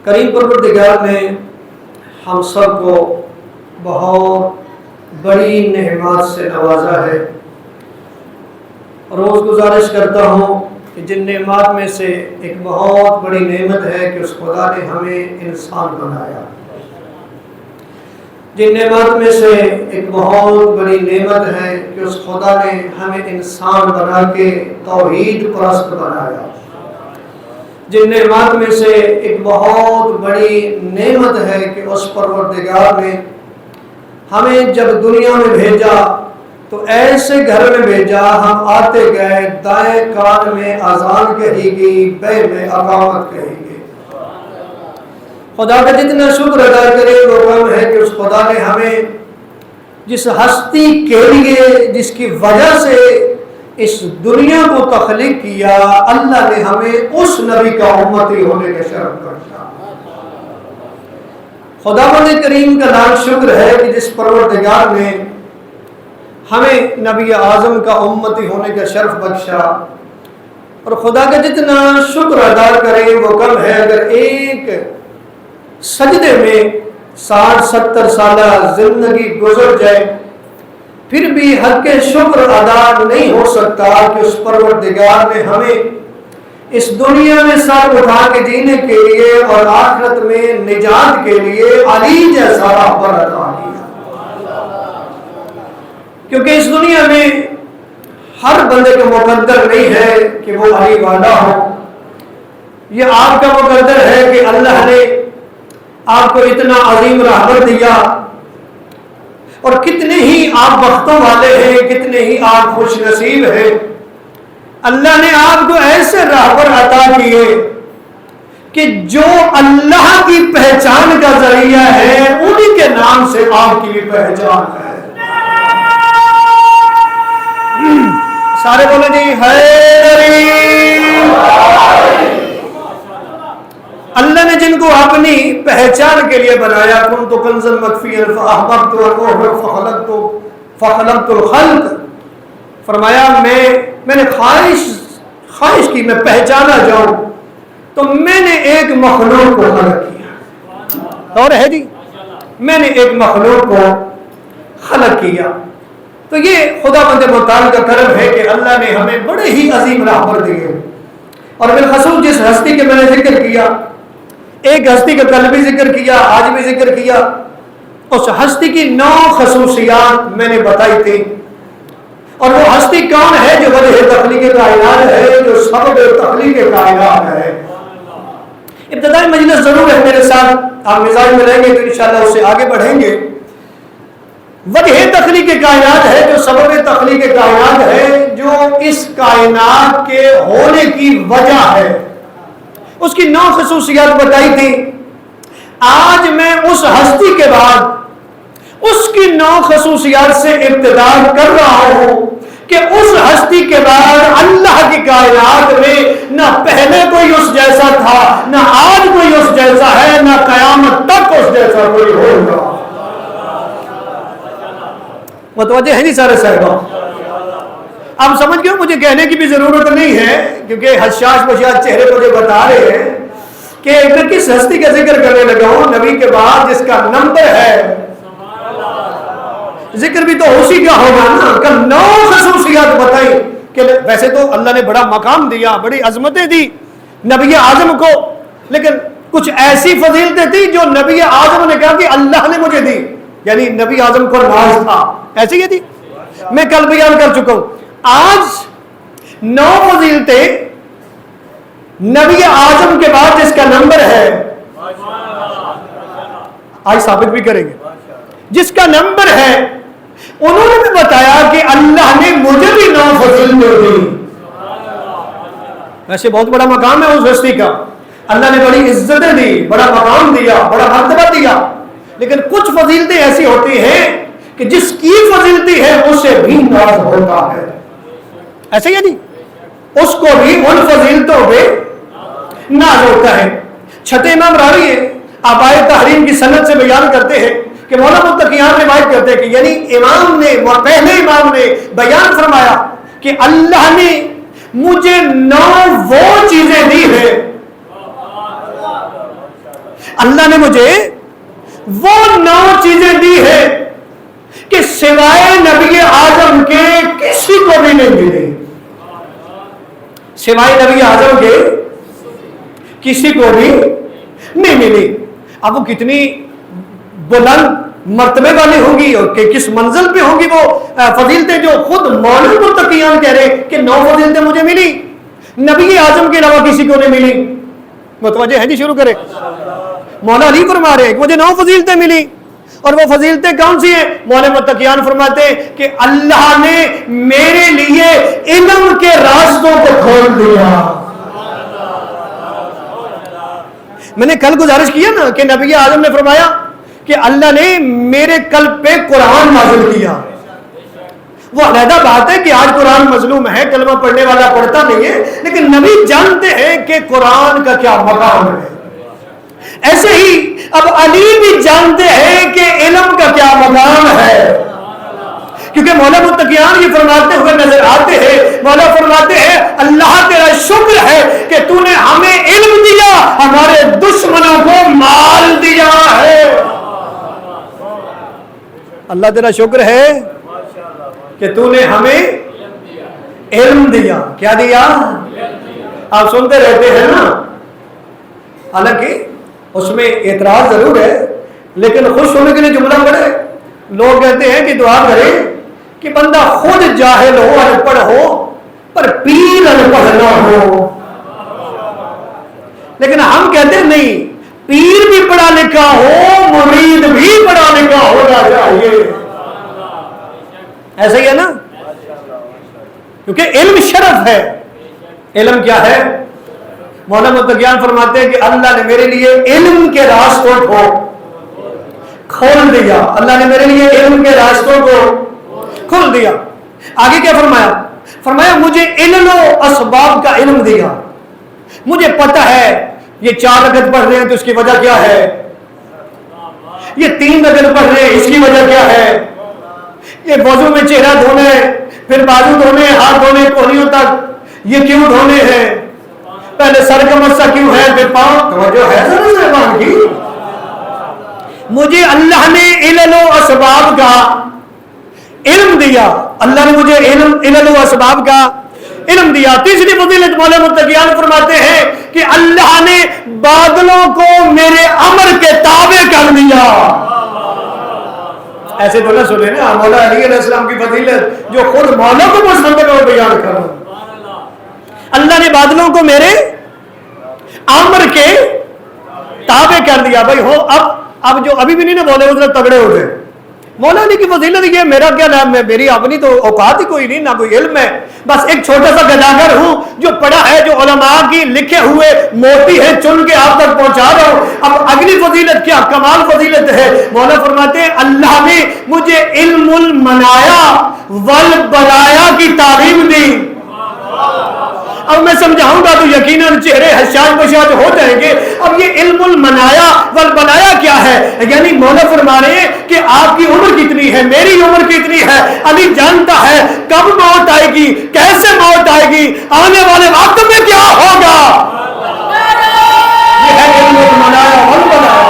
کریم پروردگار نے ہم سب کو بہت بڑی نعمت سے نوازا ہے۔ روز گزارش کرتا ہوں کہ جن نعمت میں سے ایک بہت بڑی نعمت ہے کہ اس خدا نے ہمیں انسان بنایا۔ جن نعمت میں سے ایک بہت بڑی نعمت ہے کہ اس خدا نے ہمیں انسان بنا کے توحید پرست بنایا۔ جن نعمت میں سے ایک بہت بڑی نعمت ہے کہ اس پروردگار نے ہمیں جب دنیا میں بھیجا تو ایسے گھر میں بھیجا، ہم آتے گئے، دائیں کان میں اذان کہی گئی، بیں میں اقامت کہی گئی۔ خدا کا جتنا شکر ادا کرے وہ کم ہے کہ اس خدا نے ہمیں جس ہستی کے لیے، جس کی وجہ سے اس دنیا کو تخلیق کیا، اللہ نے ہمیں اس نبی کا امتی ہونے کا شرف بخشا۔ خداوند کریم کا لاکھ شکر ہے کہ جس پروردگار نے ہمیں نبی اعظم کا امتی ہونے کا شرف بخشا، اور خدا کا جتنا شکر ادا کرے وہ کم ہے۔ اگر ایک سجدے میں 60-70 سالہ زندگی گزر جائے پھر بھی حق شکر ادا نہیں ہو سکتا کہ اس پروردگار نے ہمیں اس دنیا میں سر اٹھا کے جینے کے لیے اور آخرت میں نجات کے لیے علی جیسا راہبر عطا کیا۔ کیونکہ اس دنیا میں ہر بندے کا مقدر نہیں ہے کہ وہ علی والا ہو۔ یہ آپ کا مقدر ہے کہ اللہ نے آپ کو اتنا عظیم راہبر دیا، اور کتنے ہی آپ بختوں والے ہیں، کتنے ہی آپ خوش نصیب ہیں۔ اللہ نے آپ کو ایسے راہبر عطا کیے کہ جو اللہ کی پہچان کا ذریعہ ہے، انہی کے نام سے آپ کی بھی پہچان ہے۔ سارے بولے جی حیدری۔ اللہ نے جن کو اپنی پہچان کے لیے بنایا، کنت کنزا مخفیا فاحببت ان فخلقت الخلق، فرمایا میں نے خواہش کی میں پہچانا جاؤں تو میں نے ایک مخلوق کو خلق کیا۔ اور ہے جی، میں نے ایک مخلوق کو خلق کیا۔ تو یہ خدا بند متعال کا کرم ہے کہ اللہ نے ہمیں بڑے ہی عظیم راہبر دیے، اور بالخصوص جس ہستی کے میں نے ذکر کیا، ایک ہستی کا کل بھی ذکر کیا، آج بھی ذکر کیا، اس ہستی کی 9 خصوصیات میں نے بتائی تھی۔ اور وہ ہستی کون ہے؟ جو وجہ تخلیق کائنات ہے، جو سبب تخلیق کائنات ہے۔ ابتدائی مجلس ضرور ہے میرے ساتھ، آپ مزاج میں رہیں گے تو انشاءاللہ اس سے آگے بڑھیں گے۔ وجہ تخلیق کائنات ہے، جو سبب تخلیق کائنات ہے، جو اس کائنات کے ہونے کی وجہ ہے، اس کی 9 خصوصیات بتائی تھی۔ آج میں اس ہستی کے بعد اس کی 9 خصوصیات سے ابتدا کر رہا ہوں کہ اس ہستی کے بعد اللہ کی کائنات میں نہ پہلے کوئی اس جیسا تھا، نہ آج کوئی اس جیسا ہے، نہ قیامت تک اس جیسا کوئی ہوگا۔ متوجہ ہے نہیں سارے صاحبہ؟ اب سمجھ گئے، مجھے کہنے کی بھی ضرورت نہیں ہے کیونکہ حشاش بشاش چہرے مجھے بتا رہے ہیں کہ میں کس ہستی کا ذکر کرنے لگا ہوں نبی کے بعد جس کا نمبر ہے۔ ذکر بھی تو اسی کا ہوگا نا۔ کل 9 خصوصیات بتائی کہ ویسے تو اللہ نے بڑا مقام دیا، بڑی عظمتیں دی نبی اعظم کو، لیکن کچھ ایسی فضیلتیں تھی جو نبی اعظم نے کہا کہ اللہ نے مجھے دی، یعنی نبی اعظم کو ناز تھا، ایسی یہ تھی۔ میں کل بیان کر چکا ہوں۔ آج 9 فضیلتیں نبی اعظم کے بعد جس کا نمبر ہے، آج ثابت بھی کریں گے، جس کا نمبر ہے، انہوں نے بھی بتایا کہ اللہ نے مجھے بھی 9 فضیلتیں دی۔ ویسے بہت بڑا مقام ہے اس ہستی کا، اللہ نے بڑی عزتیں دی، بڑا مقام دیا، بڑا مرتبہ دیا، لیکن کچھ فضیلتیں ایسی ہوتی ہیں کہ جس کی فضیلتی ہے اسے بھی ناز ہوتا ہے۔ ایسے ہی نہیں، اس کو بھی ان فضیلتوں پہ ناز ہوتا ہے۔ چھٹے امام راوی ہے، آبائے تحریم کی سند سے بیان کرتے ہیں کہ مولانا متقیان روایت کرتے ہیں کہ یعنی پہلے امام نے بیان فرمایا کہ اللہ نے مجھے 9 وہ چیزیں دی ہیں اللہ نے مجھے وہ 9 چیزیں دی ہیں کہ سوائے نبی اعظم کے کسی کو بھی نہیں ملی، سوائے نبی اعظم کے کسی کو بھی نہیں ملی۔ اب وہ کتنی بلند مرتبے والی ہوگی اور کہ کس منزل پہ ہوگی وہ فضیلتیں جو خود مولوی متقیان کہہ رہے کہ 9 فضیلتیں مجھے ملی، نبی اعظم کے علاوہ کسی کو نہیں ملی۔ متوجہ ہے جی؟ شروع کرے۔ مولا علی فرما رہے ہیں کہ مجھے 9 فضیلتیں ملی، اور وہ فضیلتیں کون سی ہیں؟ مولا متقیان فرماتے ہیں کہ اللہ نے میرے لیے علم کے راستوں کو کھول دیا۔ میں نے کل گزارش کیا نا کہ نبی اعظم نے فرمایا کہ اللہ نے میرے قلب پہ قرآن نازل کیا۔ وہ علیحدہ بات ہے کہ آج قرآن مظلوم ہے، کلمہ پڑھنے والا پڑھتا نہیں ہے، لیکن نبی جانتے ہیں کہ قرآن کا کیا مقام ہے۔ ایسے ہی اب علی بھی جانتے ہیں کہ علم کا کیا مقام ہے، کیونکہ مولا متقیان یہ فرماتے ہوئے نظر آتے ہیں، مولا فرماتے ہیں اللہ تیرا شکر ہے کہ تو نے ہمیں علم دیا، ہمارے دشمنوں کو مال دیا ہے۔ اللہ تیرا شکر ہے کہ تو نے ہمیں علم دیا۔ کیا دیا؟ آپ سنتے رہتے ہیں نا، حالانکہ اس میں اعتراض ضرور ہے، لیکن خوش ہونے کے لیے جملہ پڑھے۔ لوگ کہتے ہیں کہ دعا کرے کہ بندہ خود جاہل ہو، ان پڑھ ہو، پر پیر ان پڑھ نہ ہو۔ لیکن ہم کہتے ہیں نہیں، پیر بھی پڑھا لکھا ہو، مرید بھی پڑھا لکھا ہونا چاہیے۔ ایسا ہی ہے نا، کیونکہ علم شرف ہے۔ علم کیا ہے؟ مولانا متقیان فرماتے ہیں کہ اللہ نے میرے لیے علم کے راستوں کو کھول دیا، اللہ نے میرے لیے علم کے راستوں کو کھول دیا۔ آگے کیا فرمایا؟ فرمایا مجھے علم و اسباب کا علم دیا، مجھے پتہ ہے یہ 4 رکعت پڑھ رہے ہیں تو اس کی وجہ کیا ہے، یہ 3 رکعت پڑھ رہے ہیں اس کی وجہ کیا ہے، یہ وضو میں چہرہ دھونے، پھر بازو دھونے، ہاتھ دھونے کونیوں تک، یہ کیوں دھونے ہیں، پہلے سر کا مسا کیوں ہے، پھر پاؤں، توجہ ہے ذرا زبان کی۔ مجھے اللہ نے علل و اسباب کا علم دیا، اللہ نے مجھے علل و اسباب کا علم دیا۔ تیسری فضیلت مولا متقیان فرماتے ہیں کہ اللہ نے بادلوں کو میرے امر کے تابع کر دیا۔ ایسے تو نہ سنے نا مولا علی علیہ السلام کی فضیلت جو خود مولا کو مستقبل میں بیان کر رہا۔ اللہ نے بادلوں کو میرے امر کے تابع کر دیا۔ بھائی ہو اب جو ابھی بھی نہیں نا بولے ادھر تگڑے ہو گئے۔ مولا علی کی فضیلت یہ میرا کیا نام ہے، میری اپنی تو اوقات ہی کوئی نہیں، نہ کوئی علم ہے، بس ایک چھوٹا سا گداگر ہوں جو پڑھا ہے، جو علماء کی لکھے ہوئے موتی ہے چن کے آپ تک پہنچا رہا ہوں۔ اب اگلی فضیلت کیا کمال فضیلت ہے، مولا فرماتے ہیں اللہ نے مجھے علم المنایا والبلایا کی تعلیم دی۔ اب میں سمجھاؤں گا تو یقیناً چہرے حشاش بشاش ہو جائیں گے۔ اب یہ علم المنایا والبلایا کیا ہے؟ یعنی مولا فرما رہے ہیں کہ آپ کی عمر کتنی ہے، میری عمر کتنی ہے، علی جانتا ہے کب موت آئے گی، کیسے موت آئے گی، آنے والے وقت میں کیا ہوگا۔ یہ ہے علم المنایا والبلایا۔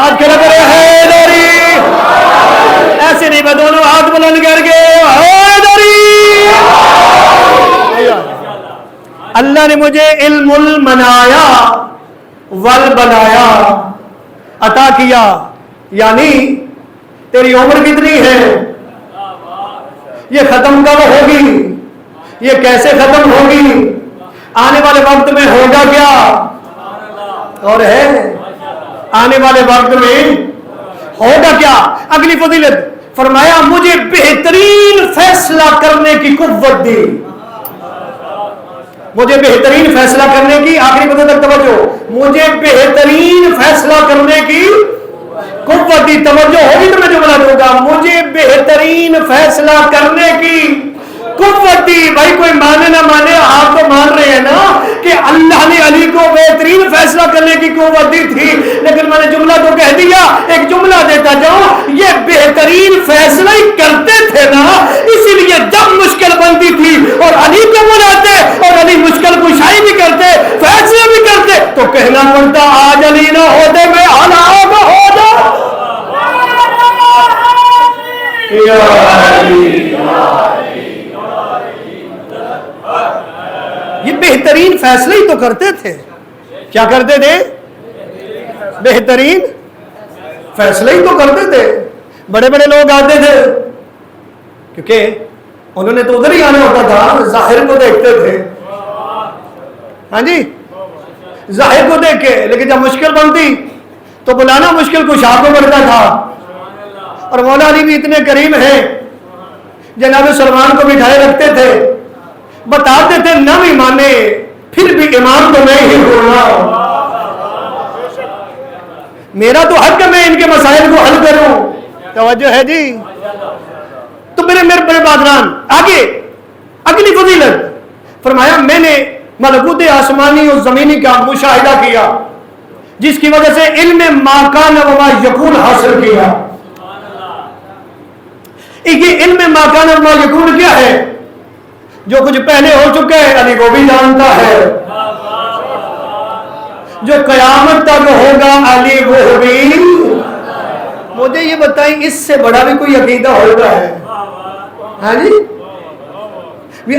آج کھڑا کرے حیدری، ایسے نہیں میں دونوں ہاتھ بلند کر کے حیدری۔ اللہ نے مجھے علم المنایا والبلایا عطا کیا، یعنی تیری عمر کتنی ہے، یہ ختم کب ہوگی، یہ کیسے ختم ہوگی، آنے والے وقت میں ہوگا کیا، اور ہے آنے والے وقت میں ہوگا کیا۔ اگلی فضیلت فرمایا مجھے بہترین فیصلہ کرنے کی قوت دی، مجھے بہترین فیصلہ کرنے کی، آخری بات تک توجہ، مجھے بہترین فیصلہ کرنے کی قوت دی۔ توجہ ہوگی تو میں جملہ دوں گا، مجھے بہترین فیصلہ کرنے کی قوت دی۔ بھائی کوئی مانے نہ مانے آپ تو مان رہے ہیں نا کہ اللہ نے علی کو بہترین فیصلہ کرنے کی قوت دی تھی، لیکن میں نے جملہ تو کہہ دیا، ایک جملہ دیتا جاؤں، یہ بہترین فیصلہ ہی کرتے تھے نا، اسی لیے جب مشکل بنتی تھی اور علی کو بلاتے اور علی مشکل کشائی بھی کرتے، فیصلے بھی کرتے ہوتے تو کہنا پڑتا آج علی نہ ہوتے میں ہلاک ہوتا. یہ بہترین فیصلے ہی تو کرتے تھے. کیا کرتے تھے؟ بہترین فیصلے ہی تو کرتے تھے. بڑے بڑے لوگ آتے تھے کیونکہ انہوں نے تو ادھر ہی آنا ہوتا تھا, ظاہر کو دیکھتے تھے. ہاں جی, ظاہر کو دیکھ کے, لیکن جب مشکل بنتی تو بلانا مشکل کشا کو پڑتا تھا. اور مولا علی بھی اتنے کریم ہیں, جناب سلمان کو بٹھائے رکھتے تھے, بتاتے تھے نہ بھی مانے پھر بھی امام تو میں ہی بولنا, میرا تو حق ہے میں ان کے مسائل کو حل کروں. توجہ ہے جی. تو میرے بڑے بادران, آگے اگلی فضیلت فرمایا میں نے ملکوت آسمانی اور زمینی کا مشاہدہ کیا جس کی وجہ سے علم ما کان و ما یکون حاصل کیا. یہ علم ما کان و ما یکون کیا ہے؟ جو کچھ پہلے ہو چکا ہے علی وہ بھی جانتا ہے, جو قیامت تک ہوگا علی وہ بھی. مجھے یہ بتائیں اس سے بڑا بھی کوئی عقیدہ ہوتا ہے؟ ہاں جی,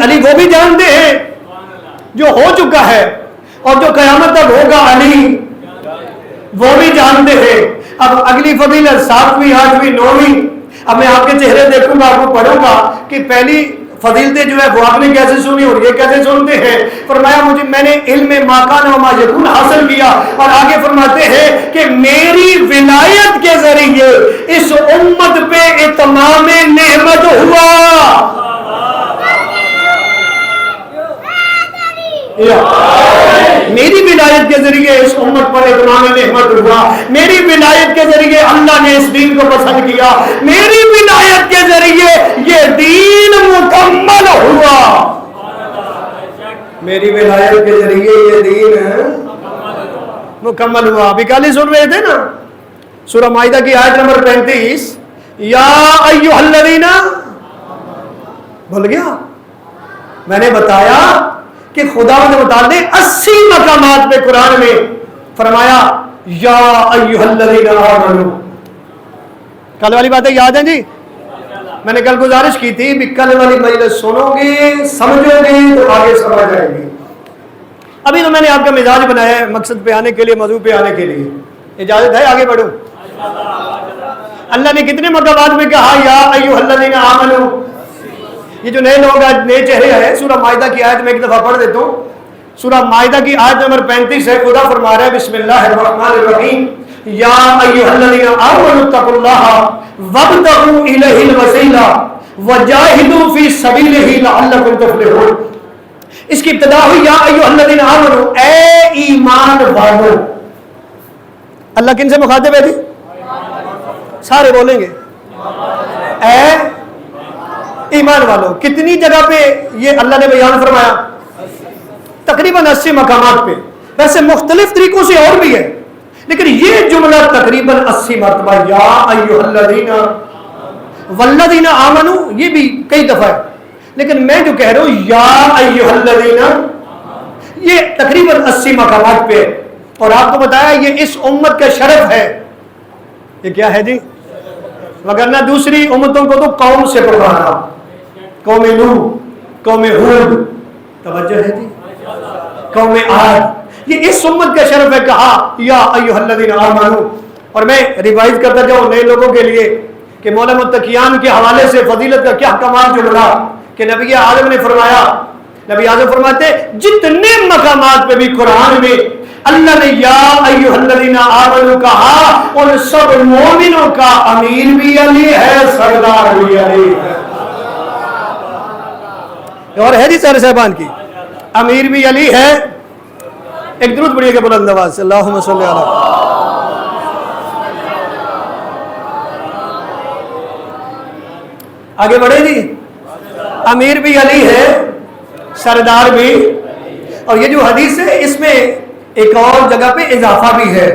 علی وہ بھی جانتے ہیں جو ہو چکا ہے, اور جو قیامت تک ہوگا علی وہ بھی جانتے ہیں. اب اگلی فضیلت 7ویں 8ویں 9ویں, اب میں آپ کے چہرے دیکھوں گا, آپ کو پڑھوں گا کہ پہلی فضیلتیں جو ہے وہ آپ نے کیسے سنی اور یہ کیسے سنتے ہیں. فرمایا مجھے میں نے علم ما کان و ما یکون حاصل کیا, اور آگے فرماتے ہیں کہ میری ولایت کے ذریعے اس امت پہ اتمام نعمت ہوا. میری ولایت کے ذریعے اس امت پر اتمام نعمت ہوا. میری ولایت کے ذریعے اللہ نے اس دین کو پسند کیا. میری ولایت کے ذریعے یہ دین مکمل ہوا. میری ولایت کے ذریعے یہ دین مکمل ہوا. ابھی کل ہی سن رہے تھے نا سورہ مائدہ کی آیت نمبر 35, یا ایھا الذین, بھول گیا میں نے بتایا کہ خدا نے متعلق 80 مقامات پہ قرآن میں فرمایا یا ایھا الذین آمنو. کل والی باتیں یاد ہیں جی؟ میں نے کل گزارش کی تھی بھی کل والی مجلس سنو گے سمجھو گے تو آگے سمجھ آئے گی. ابھی تو میں نے آپ کا مزاج بنایا ہے مقصد پہ آنے کے لیے, موضوع پہ آنے کے لیے. اجازت ہے آگے بڑھوں؟ اللہ نے کتنے مقامات میں کہا یا ایھا الذین آمنو. یہ جو نئے لوگ آج نئے چہرے ہیں, سورہ مائدہ کی آیت میں ایک دفعہ پڑھ دیتا ہوں. سورہ مائدہ کی آیت نمبر 35 ہے. خدا فرما رہا ہے بسم اللہ الرحمن الرحیم, یا ایھا الذین آمنوا اتقوا اللہ وابتغوا الیہ الوسیلہ وجاہدوا فی سبیلہ لعلکم تفلحون. اس کی ابتدا ہوئی یا ایھا الذین آمنوا, اے ایمان والو. اللہ کن سے مخاطب ہے جی؟ سارے بولیں گے اے ایمان والو. کتنی جگہ پہ یہ اللہ نے بیان فرمایا؟ تقریباً 80 مقامات پہ. ویسے مختلف طریقوں سے اور بھی ہے, لیکن یہ جملہ تقریباً 80 مرتبہ یا ایھا الذین والذین آمنو یہ بھی کئی دفعہ ہے. لیکن میں جو کہہ رہا ہوں یا ایھا الذین, یہ تقریباً 80 مقامات پہ. اور آپ کو بتایا یہ اس امت کا شرف ہے. یہ کیا ہے جی؟ وگرنہ دوسری امتوں کو تو قوم سے پکارا, قوم نوح, قوم ہود, توجہ ہے جی, قوم عاد. یہ اس امت کا شرف ہے کہا یا ایھا الذین آمنو. اور میں ریوائز کرتا جاؤں نئے لوگوں کے لیے کہ مولا متقیان کے حوالے سے فضیلت کا کیا کمال جو ملا کہ نبی اعظم نے فرمایا, نبی اعظم فرماتے جتنے مقامات پہ بھی قرآن میں اللہ نے یا ایھا الذین آمنو کہا, ان سب مومنوں کا امیر بھی علی ہے, سردار بھی علی ہے. اور ہے جی سر صاحبان کی امیر بھی علی ہے. ایک درود پڑھیے گا بلند آواز سے, اللہم صلی علی. آگے بڑھے جی. امیر بھی علی ہے, سردار بھی. اور یہ جو حدیث ہے اس میں ایک اور جگہ پہ اضافہ بھی ہے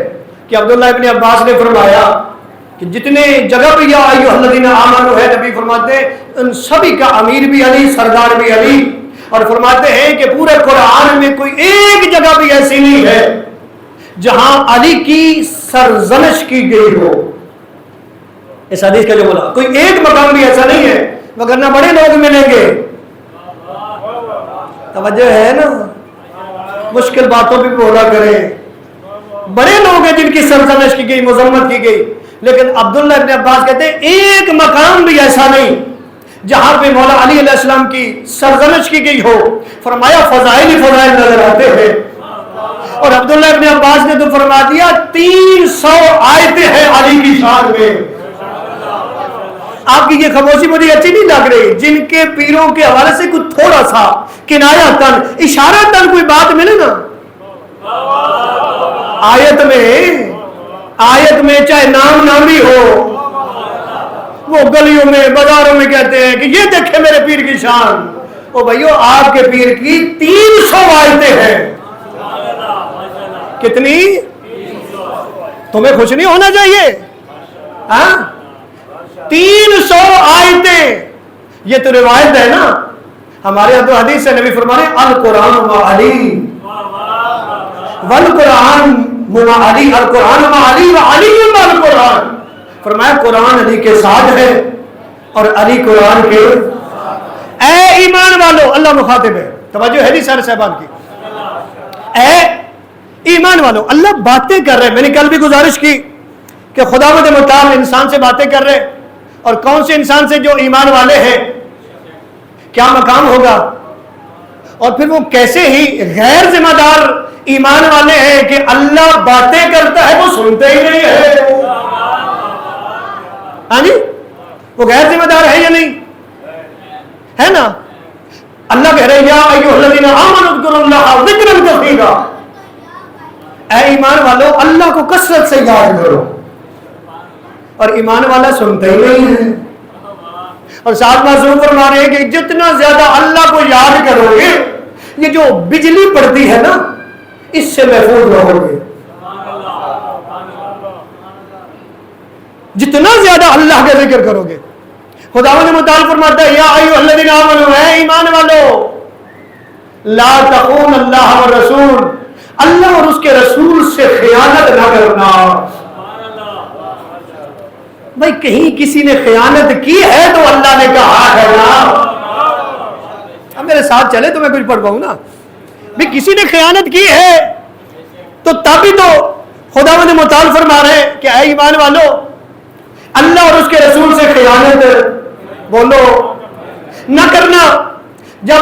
کہ عبداللہ ابن عباس نے فرمایا کہ جتنے جگہ پہ یا ایھا الذین آمنو ہے, نبی فرماتے ہیں ان سبھی کا امیر بھی علی, سردار بھی علی. اور فرماتے ہیں کہ پورے قرآن میں کوئی ایک جگہ بھی ایسی نہیں ہے جہاں علی کی سرزنش کی گئی ہو. اس حدیث کا جو بولا کوئی ایک مقام بھی ایسا نہیں ہے، مگر نہ بڑے لوگ ملیں گے. توجہ ہے نا، مشکل باتوں بھی بولا کریں. بڑے لوگ ہیں جن کی سرزنش کی گئی، مذمت کی گئی، لیکن عبداللہ ابن عباس کہتے ہیں ایک مقام بھی ایسا نہیں جہاں پہ مولا علی علیہ السلام کی سرزنش کی گئی ہو. فرمایا فضائل ہی فضائل نظر آتے ہیں. اور عبداللہ ابن عباس نے تو فرما دیا 300 آیتیں ہیں علی کی شان میں. آپ کی یہ خاموشی مجھے اچھی نہیں لگ رہی. جن کے پیروں کے حوالے سے کوئی تھوڑا سا کنایا تن، اشارہ تن کوئی بات ملے نا آیت میں چاہے نام نامی ہو، وہ گلیوں میں بازاروں میں کہتے ہیں کہ یہ دیکھیں میرے پیر کی شان. او بھائیو آپ کے پیر کی 300 آیتیں ہیں. کتنی؟ تمہیں خوش نہیں ہونا چاہیے؟ 300 آیتیں. یہ تو روایت ہے نا. ہمارے یہاں تو حدیث سے نبی فرمانے القرآن مع علی والقرآن مع علی، القرآن مع علی وعلی مع القرآن. فرمایا قرآن علی کے ساتھ ہے اور علی قرآن کے. اے ایمان والو، اللہ مخاطب ہے، توجہ ہے جی سارے صاحبان کی. اے ایمان والو، اللہ باتیں کر رہے. میں نے کل بھی گزارش کی کہ خداوند متعال انسان سے باتیں کر رہے، اور کون سے انسان سے؟ جو ایمان والے ہیں. کیا مقام ہوگا؟ اور پھر وہ کیسے ہی غیر ذمہ دار ایمان والے ہیں کہ اللہ باتیں کرتا ہے وہ سنتے ہی نہیں ہے. ہاں جی، وہ غیر ذمہ دار ہے یا نہیں ہے نا؟ اللہ کہہ رہے یا ایھا الذین آمنوا اذکروا اللہ ذکرا کثیرا. اے ایمان والو اللہ کو کثرت سے یاد کرو. اور ایمان والا سنتے ہی نہیں ہے. اور ساتھ معصوم فرما رہے ہیں کہ جتنا زیادہ اللہ کو یاد کرو گے، یہ جو بجلی پڑتی ہے نا اس سے محفوظ رہو گے. جتنا زیادہ اللہ کا ذکر کرو گے. خداوند متعال فرماتا ہے یا ایھا الذین آمنوا، اے ایمان والو لا تخون اللہ والرسول، اللہ اور اس کے رسول سے خیانت نہ کرنا. بھائی کہیں کسی نے خیانت کی ہے تو اللہ نے کہا ہے نا. اب میرے ساتھ چلے تو میں کچھ پڑھ پاؤں نا. بھائی کسی نے خیانت کی ہے تو تبھی تو خداوند متعال فرما رہے ہیں کہ اے ایمان والو اللہ اور اس کے رسول سے خیانت بولو نہ کرنا. جب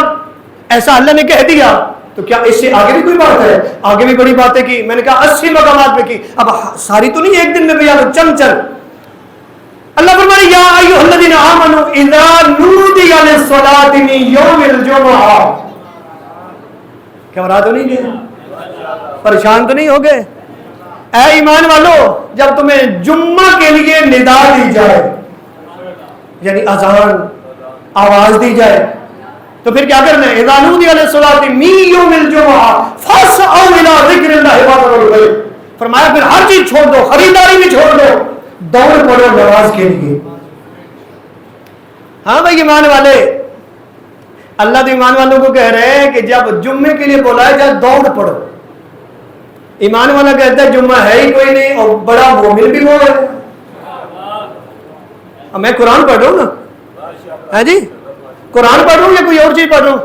ایسا اللہ نے کہہ دیا تو کیا اس سے آگے بھی کوئی بات ہے؟ آگے بھی بڑی باتیں کی. میں نے کہا 80 مقامات پہ کی، اب ساری تو نہیں ایک دن میں بیان، چند چند. اللہ فرمائے یا ایھا الذین آمنوا اذا نودی للصلاۃ من یوم الجمعہ. گھبرا تو نہیں گئے؟ پریشان تو نہیں ہو گئے؟ اے ایمان والو جب تمہیں جمعہ کے لیے ندا دی جائے، یعنی اذان آواز دی جائے، تو پھر کیا کرنا ہے؟ اذا نودی للصلاۃ من یوم الجمعہ فاسعوا الی ذکر اللہ وذروا البیع. فرمایا پھر ہر چیز چھوڑ دو، خریداری بھی چھوڑ دو، دوڑ پڑو نماز کے لیے. ہاں بھائی ایمان والے، اللہ تو ایمان والوں کو کہہ رہے ہیں کہ جب جمعے کے لیے بلایا جائے دوڑ پڑو. ایمان والا کہتا ہے جمعہ ہے ہی کوئی نہیں اور بڑا مومن بھی وہ ہے. میں قرآن پڑھ رہا ہوں نا، ہاں جی قرآن پڑھ رہا ہوں یا کوئی اور چیز پڑھ رہا ہوں؟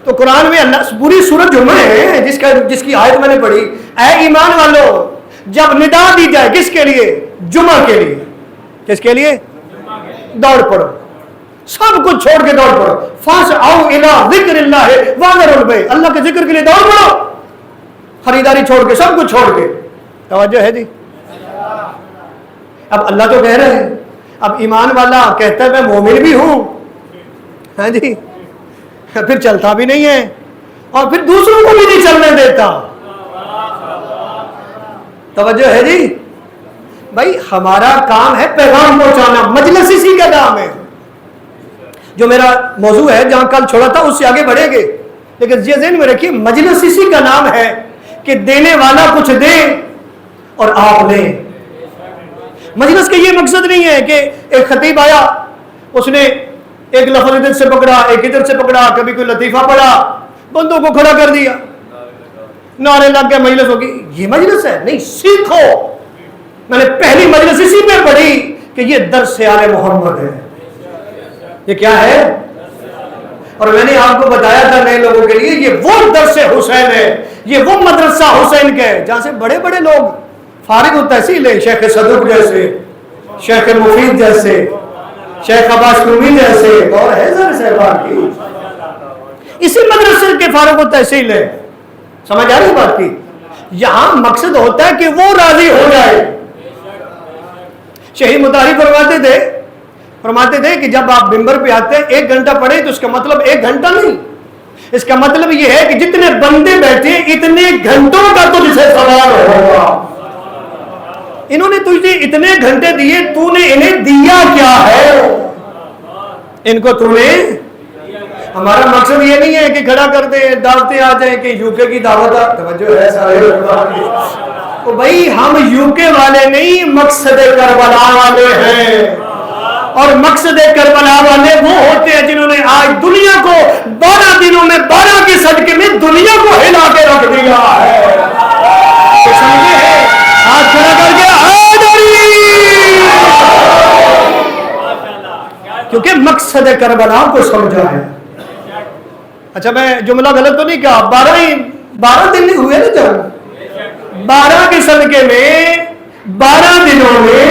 تو قرآن میں اللہ پوری سورت جمعہ ہے جس کی آیت میں نے پڑھی اے ایمان والو جب ندا دی جائے کس کے لیے؟ جمعہ کے لیے. کس کے لیے؟ دوڑ پڑو، سب کچھ چھوڑ کے دوڑ پڑو. فاسعوا الی ذکر اللہ وذروا البیع. اللہ کے ذکر کے لیے دوڑ پڑو، خریداری چھوڑ کے، سب کچھ چھوڑ کے. توجہ ہے جی؟ اب اللہ تو کہہ رہے ہیں، اب ایمان والا کہتا ہے میں مومن بھی ہوں، ہاں جی پھر چلتا بھی نہیں ہے اور پھر دوسروں کو بھی نہیں چلنے دیتا. توجہ ہے جی؟ بھائی ہمارا کام ہے پیغام پہنچانا، مجلس اسی کا کام ہے. جو میرا موضوع ہے جہاں کل چھوڑا تھا اس سے آگے بڑھیں گے، لیکن یہ ذہن میں رکھیے مجلس اسی کا نام ہے کہ دینے والا کچھ دے اور آپ لیں. مجلس کا یہ مقصد نہیں ہے کہ ایک خطیب آیا، اس نے ایک لفظ ادھر سے پکڑا, ایک ادھر سے پکڑا, کبھی کوئی لطیفہ پڑھا, بندوں کو کھڑا کر دیا, نعرے لگ گئے, مجلس ہوگی. یہ مجلس ہے؟ نہیں, سیکھو. میں نے پہلی مجلس اسی پہ پڑھی کہ یہ درس آل محمد ہے. یہ کیا ہے؟ اور میں نے آپ کو بتایا تھا نئے لوگوں کے لیے, یہ وہ درس حسین ہے, یہ وہ مدرسہ حسین کا ہے جہاں سے بڑے بڑے لوگ فارغ التحصیل ہے, شیخ صدوق جیسے, شیخ مفید جیسے, شیخ عباس رومی جیسے, اور ہے صاحبان کی, اسی مدرسے کے فارغ التحصیل ہے. سمجھ آ رہی بات کی؟ یہاں مقصد ہوتا ہے کہ وہ راضی ہو جائے. شہید مطہری فرماتے تھے کہ جب آپ منبر پہ آتے ہیں 1 گھنٹہ پڑھیں تو اس کا مطلب 1 گھنٹہ نہیں, اس کا مطلب یہ ہے کہ جتنے بندے بیٹھے اتنے گھنٹوں کا تجھ سے سوال ہوگا. انہوں نے تجھے اتنے گھنٹے دیے, تو نے انہیں دیا کیا ہے؟ ان کو تو نے. ہمارا مقصد یہ نہیں ہے کہ کھڑا کر دیں, دعوتیں آ جائیں کہ یو کے کی دعوت توجہ ہے سارے. تو بھائی ہم یو کے والے نہیں, مقصد کربلا والے ہیں. اور مقصد کربلا والے وہ ہوتے ہیں جنہوں نے آج دنیا کو 12 دنوں میں 12 کے صدقے میں دنیا کو ہلا کے رکھ دیا ہے. تو سمجھے ہے, ہاتھ کھڑا کر کے کیونکہ مقصد کربلا کو سمجھا ہے. اچھا میں جملہ غلط تو نہیں کہا, 12 دن نہیں ہوئے نا, جب 12 کے صدقے میں 12 دنوں میں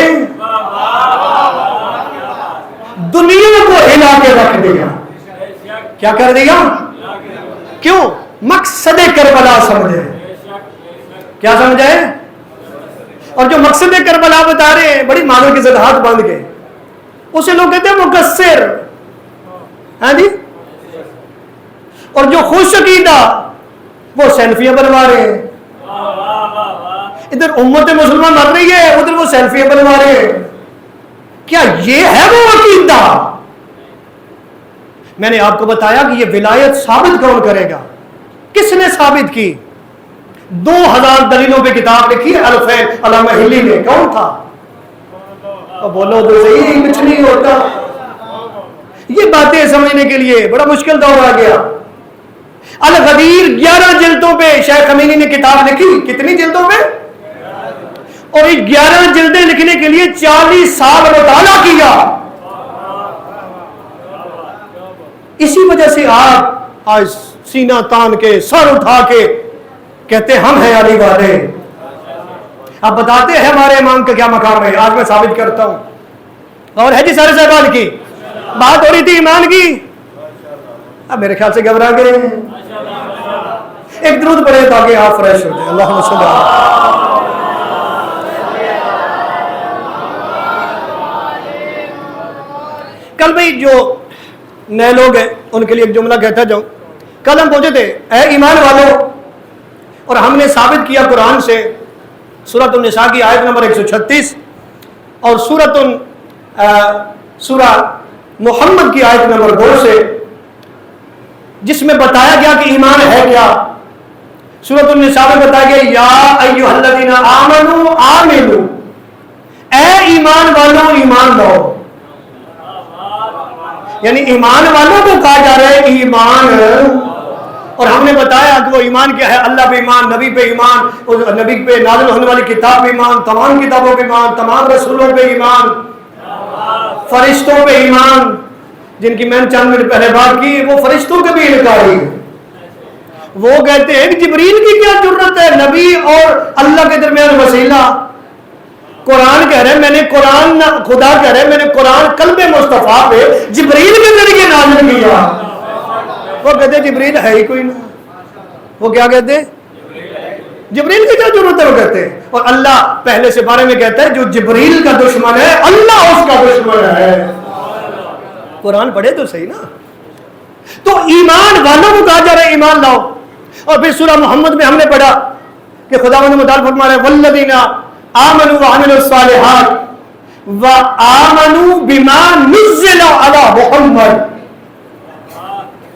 دنیا کو ہلا کے رکھ دیا. کیا کر دیا؟ کیوں؟ مقصد کربلا سمجھے. کیا سمجھے؟ اور جو مقصد کربلا بتا رہے ہیں بڑی معنوں کے ساتھ ہاتھ باندھ کے, اسے لوگ کہتے ہیں مقصر. ہاں جی. اور جو خوش عقیدہ وہ سیلفیاں بنوا رہے ہیں. ادھر امت مسلمہ مر رہی ہے, ادھر وہ سیلفیاں بنوا رہے ہیں. کیا یہ ہے وہ عقیدہ؟ میں نے آپ کو بتایا کہ یہ ولایت ثابت کون کرے گا؟ کس نے ثابت کی؟ 2000 دلیلوں پہ کتاب لکھی ہے الفین علامہ ہلی نے. کون تھا؟ تو بولو تو صحیح, کچھ نہیں ہوتا. یہ باتیں سمجھنے کے لیے بڑا مشکل دور آ گیا. الغدیر 11 جلدوں پہ شیخ امینی نے کتاب لکھی. کتنی جلدوں پہ؟ اور یہ 11 جلدیں لکھنے کے لیے 40 سال مطالعہ کیا. اسی وجہ سے آپ آج سینہ تان کے سر اٹھا کے کہتے ہم ہیں علی والے. آپ بتاتے ہیں ہمارے امام کا کیا مقام ہے. آج میں ثابت کرتا ہوں. اور ہے جی سارے صاحبان کی بات ہو رہی تھی ایمان کی, اب میرے خیال سے گھبرا گئے ہیں. ایک درود پڑھے تاکہ آپ فریش ہو جائیں. اللہم صلی اللہ. کل بھائی جو نئے لوگ ہیں ان کے لیے ایک جملہ کہتا جاؤں. کل ہم پہنچے تھے اے ایمان والوں, اور ہم نے ثابت کیا قرآن سے سورۃ النساء کی آیت نمبر 136 اور سورہ محمد کی آیت نمبر 2 سے, جس میں بتایا گیا کہ ایمان ہے کیا. سورۃ النساء میں بتایا گیا یا ایھا الذین آمنوا آمنوا, اے ایمان والوں ایمان لاؤ. یعنی ایمان والوں کو کہا جا رہا ہے ایمان. اور ہم نے بتایا کہ وہ ایمان کیا ہے. اللہ پہ ایمان, نبی پہ ایمان, نبی پہ نازل ہونے والی کتاب پہ ایمان, تمام کتابوں پہ ایمان, تمام رسولوں پہ ایمان, فرشتوں پہ ایمان, جن کی میں نے چند منٹ پہلے بات کی. وہ فرشتوں کے بھی انکاری ہے. وہ کہتے ہیں کہ جبریل کی کیا ضرورت ہے, نبی اور اللہ کے درمیان وسیلہ. قرآن کہہ رہے ہیں میں نے قرآن, خدا کہہ رہے ہیں میں نے قرآن قلب مصطفیٰ پہ جبریل کے ذریعے نازل کیا. وہ کہتے ہیں جبریل ہے ہی کوئی نہ. وہ کیا کہتے ہیں؟ جبریل کی کیا ضرورت ہے وہ کہتے ہیں. اور اللہ پہلے سے بارے میں کہتا ہے جو جبریل کا دشمن ہے اللہ اس کا دشمن ہے. قرآن پڑھے تو صحیح نا. تو ایمان والوں کو کہا جا رہا ہے ایمان لاؤ. اور پھر سورہ محمد میں ہم نے پڑھا کہ خدا نے متعال فرما رہا ہے والذین آمنوا وعملوا الصالحات وآمنوا بما نزل علی محمد,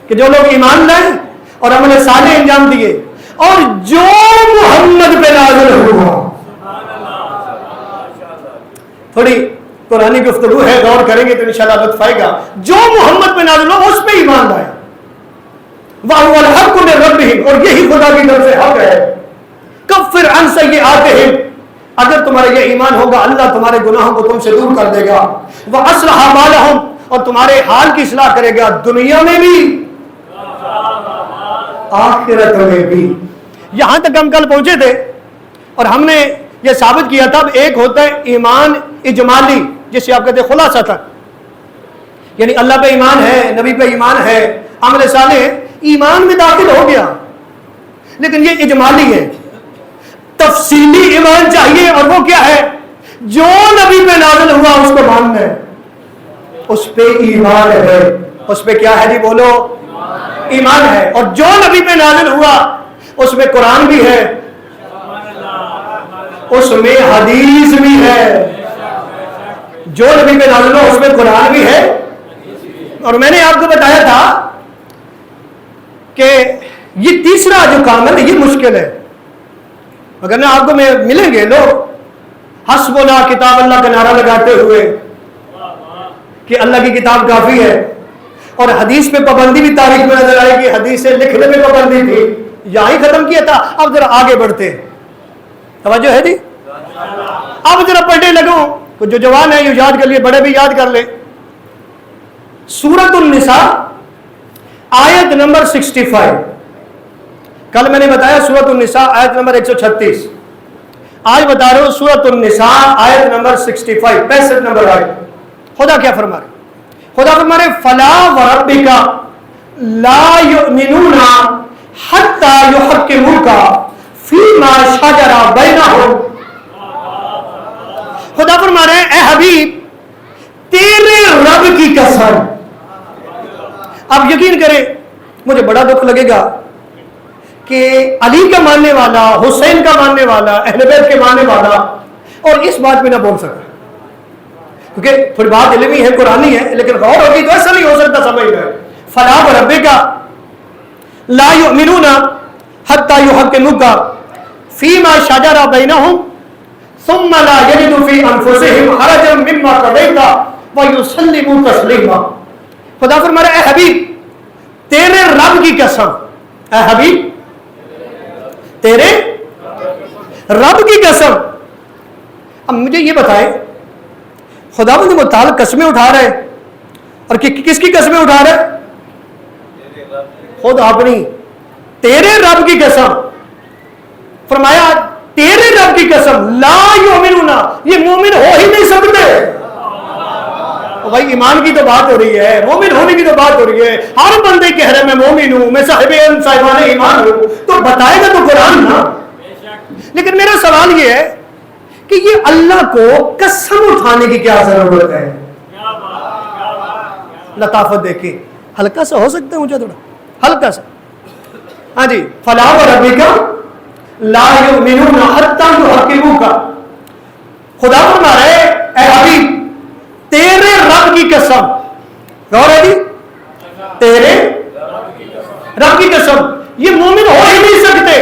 کہ جو لوگ ایمان لائے اور عمل صالح انجام دیے اور جو محمد پہ نازل ہوا. تھوڑی قرآنی گفتگو ہے، غور کریں گے تو انشاءاللہ لطف آئے گا. جو محمد پہ نازل ہو اس پہ ایمان لائے. وَهُوَ الْحَقُّ مِن رَبِّهِمْ، اور یہی خدا کی طرف سے حق ہے. کفر عن سیئاتہم، اگر تمہارا یہ ایمان ہوگا اللہ تمہارے گناہوں کو تم سے دور کر دے گا. وَأَصْلَحَ بَالَهُمْ، اور تمہارے حال کی اصلاح کرے گا دنیا میں بھی آخرت میں بھی. یہاں تک ہم کل پہنچے تھے اور ہم نے یہ ثابت کیا تھا ایک ہوتا ہے ایمان اجمالی جسے آپ کہتے ہیں خلاصہ تک، یعنی اللہ پہ ایمان ہے، نبی پہ ایمان ہے، عمل صالح ایمان میں داخل ہو گیا، لیکن یہ اجمالی ہے. تفصیلی ایمان چاہیے، اور وہ کیا ہے؟ جو نبی پہ نازل ہوا اس کو ماننا ہے، اس پہ ایمان ہے. اس پہ کیا ہے جی بولو؟ ایمان ہے. اور جو نبی پہ نازل ہوا اس میں قرآن بھی ہے، اس میں حدیث بھی ہے. جو نبی پہ نازل ہوا اس میں قرآن بھی ہے. اور میں نے آپ کو بتایا تھا کہ یہ تیسرا جو کام ہے یہ مشکل ہے. اگر نا آپ کو میں ملیں گے لوگ حسبنا کتاب اللہ کا نعرہ لگاتے ہوئے کہ اللہ کی کتاب کافی ہے، اور حدیث پہ پابندی بھی تاریخ میں نظر آئے گی. حدیث سے لکھنے میں پابندی تھی، یہاں ہی ختم کیا تھا. اب ذرا آگے بڑھتے، توجہ ہے جی؟ اب ذرا پڑھنے لگوں، جو جوان ہے یہ یاد کر لیے، بڑے بھی یاد کر لیں. سورۃ النساء آیت نمبر 65. کل میں نے بتایا سورۃ النساء آیت نمبر 136. آج بتا رہا ہوں سورۃ النساء آیت نمبر 65، 65 نمبر آیت. خدا کیا فرما رہے؟ خدا فرما رہے فلا وربک لا یؤمنون حتی یحکموک فیما شجر بینہم. خدا فرما رہے ہیں اے حبیب تیرے رب کی قسم. اب یقین کریں مجھے بڑا دکھ لگے گا کہ علی کا ماننے والا، حسین کا ماننے والا، اہل بیت کے ماننے والا اور اس بات پہ نہ بول سکتا، کیونکہ تھوڑی بات علمی ہے، قرآنی ہے، لیکن غور ہوگی تو ایسا نہیں ہو سکتا. سمجھ گئے؟ فلا وربک لا یؤمنون حتی یحکموک فیما شجر بینہم ثم لا یجدوا فی انفسہم حرجا مما قضیت ویسلموا تسلیما. خدا فرما رہا ہے اے حبیب تیرے رب کی قسم، اے حبیب تیرے رب کی قسم. اب مجھے یہ بتائیں خدا متعال قسمیں اٹھا رہے اور کس کی قسمیں اٹھا رہے؟ خود اپنی. تیرے رب کی قسم، فرمایا تیرے رب کی قسم لا یؤمنون، یہ مومن ہو ہی نہیں سکتے. بھائی ایمان کی تو بات ہو رہی ہے، مومن ہونے کی تو بات ہو رہی ہے. ہر بندے کہہ رہے میں مومن ہوں، میں صاحبان ایمان ہوں، تو بتائے گا تو قرآن نا. لیکن میرا سوال یہ ہے کہ یہ اللہ کو قسم اٹھانے کی کیا ضرورت ہے؟ لطافت دیکھیں، ہلکا سا ہو سکتا ہے مجھے تھوڑا ہلکا سا. ہاں جی فلا وربک لا یؤمنون حتی یحکموک. خدا فرما رہے اے حبیب تیرے رب کی قسم، غور ہے جی، تیرے رب کی قسم یہ مومن ہو ہی نہیں سکتے.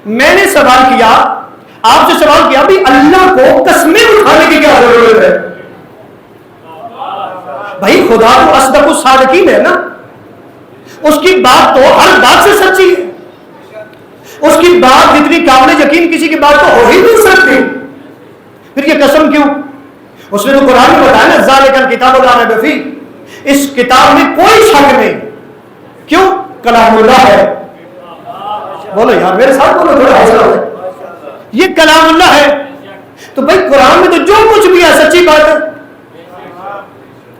میں نے سوال کیا، آپ سے سوال کیا بھی اللہ کو قسمیں اٹھانے کی کیا ضرورت ہے؟ بھائی خدا تو اصدق الصادقین ہے نا، اس کی بات تو ہر بات سے سچی ہے، اس کی بات جتنی قابل یقین کسی کی بات تو ہو ہی نہیں سکتی. پھر یہ قسم کیوں؟ اس نے تو قرآن میں بتایا نا ذالک الکتاب لا ریب فیہ، اس کتاب میں کوئی شک نہیں. کیوں؟ کلام اللہ ہے. بولو یار میرے ساتھ بولو تھوڑا حوصلہ ہے. یہ کلام اللہ ہے تو بھائی قرآن میں تو جو کچھ بھی ہے سچی بات ہے.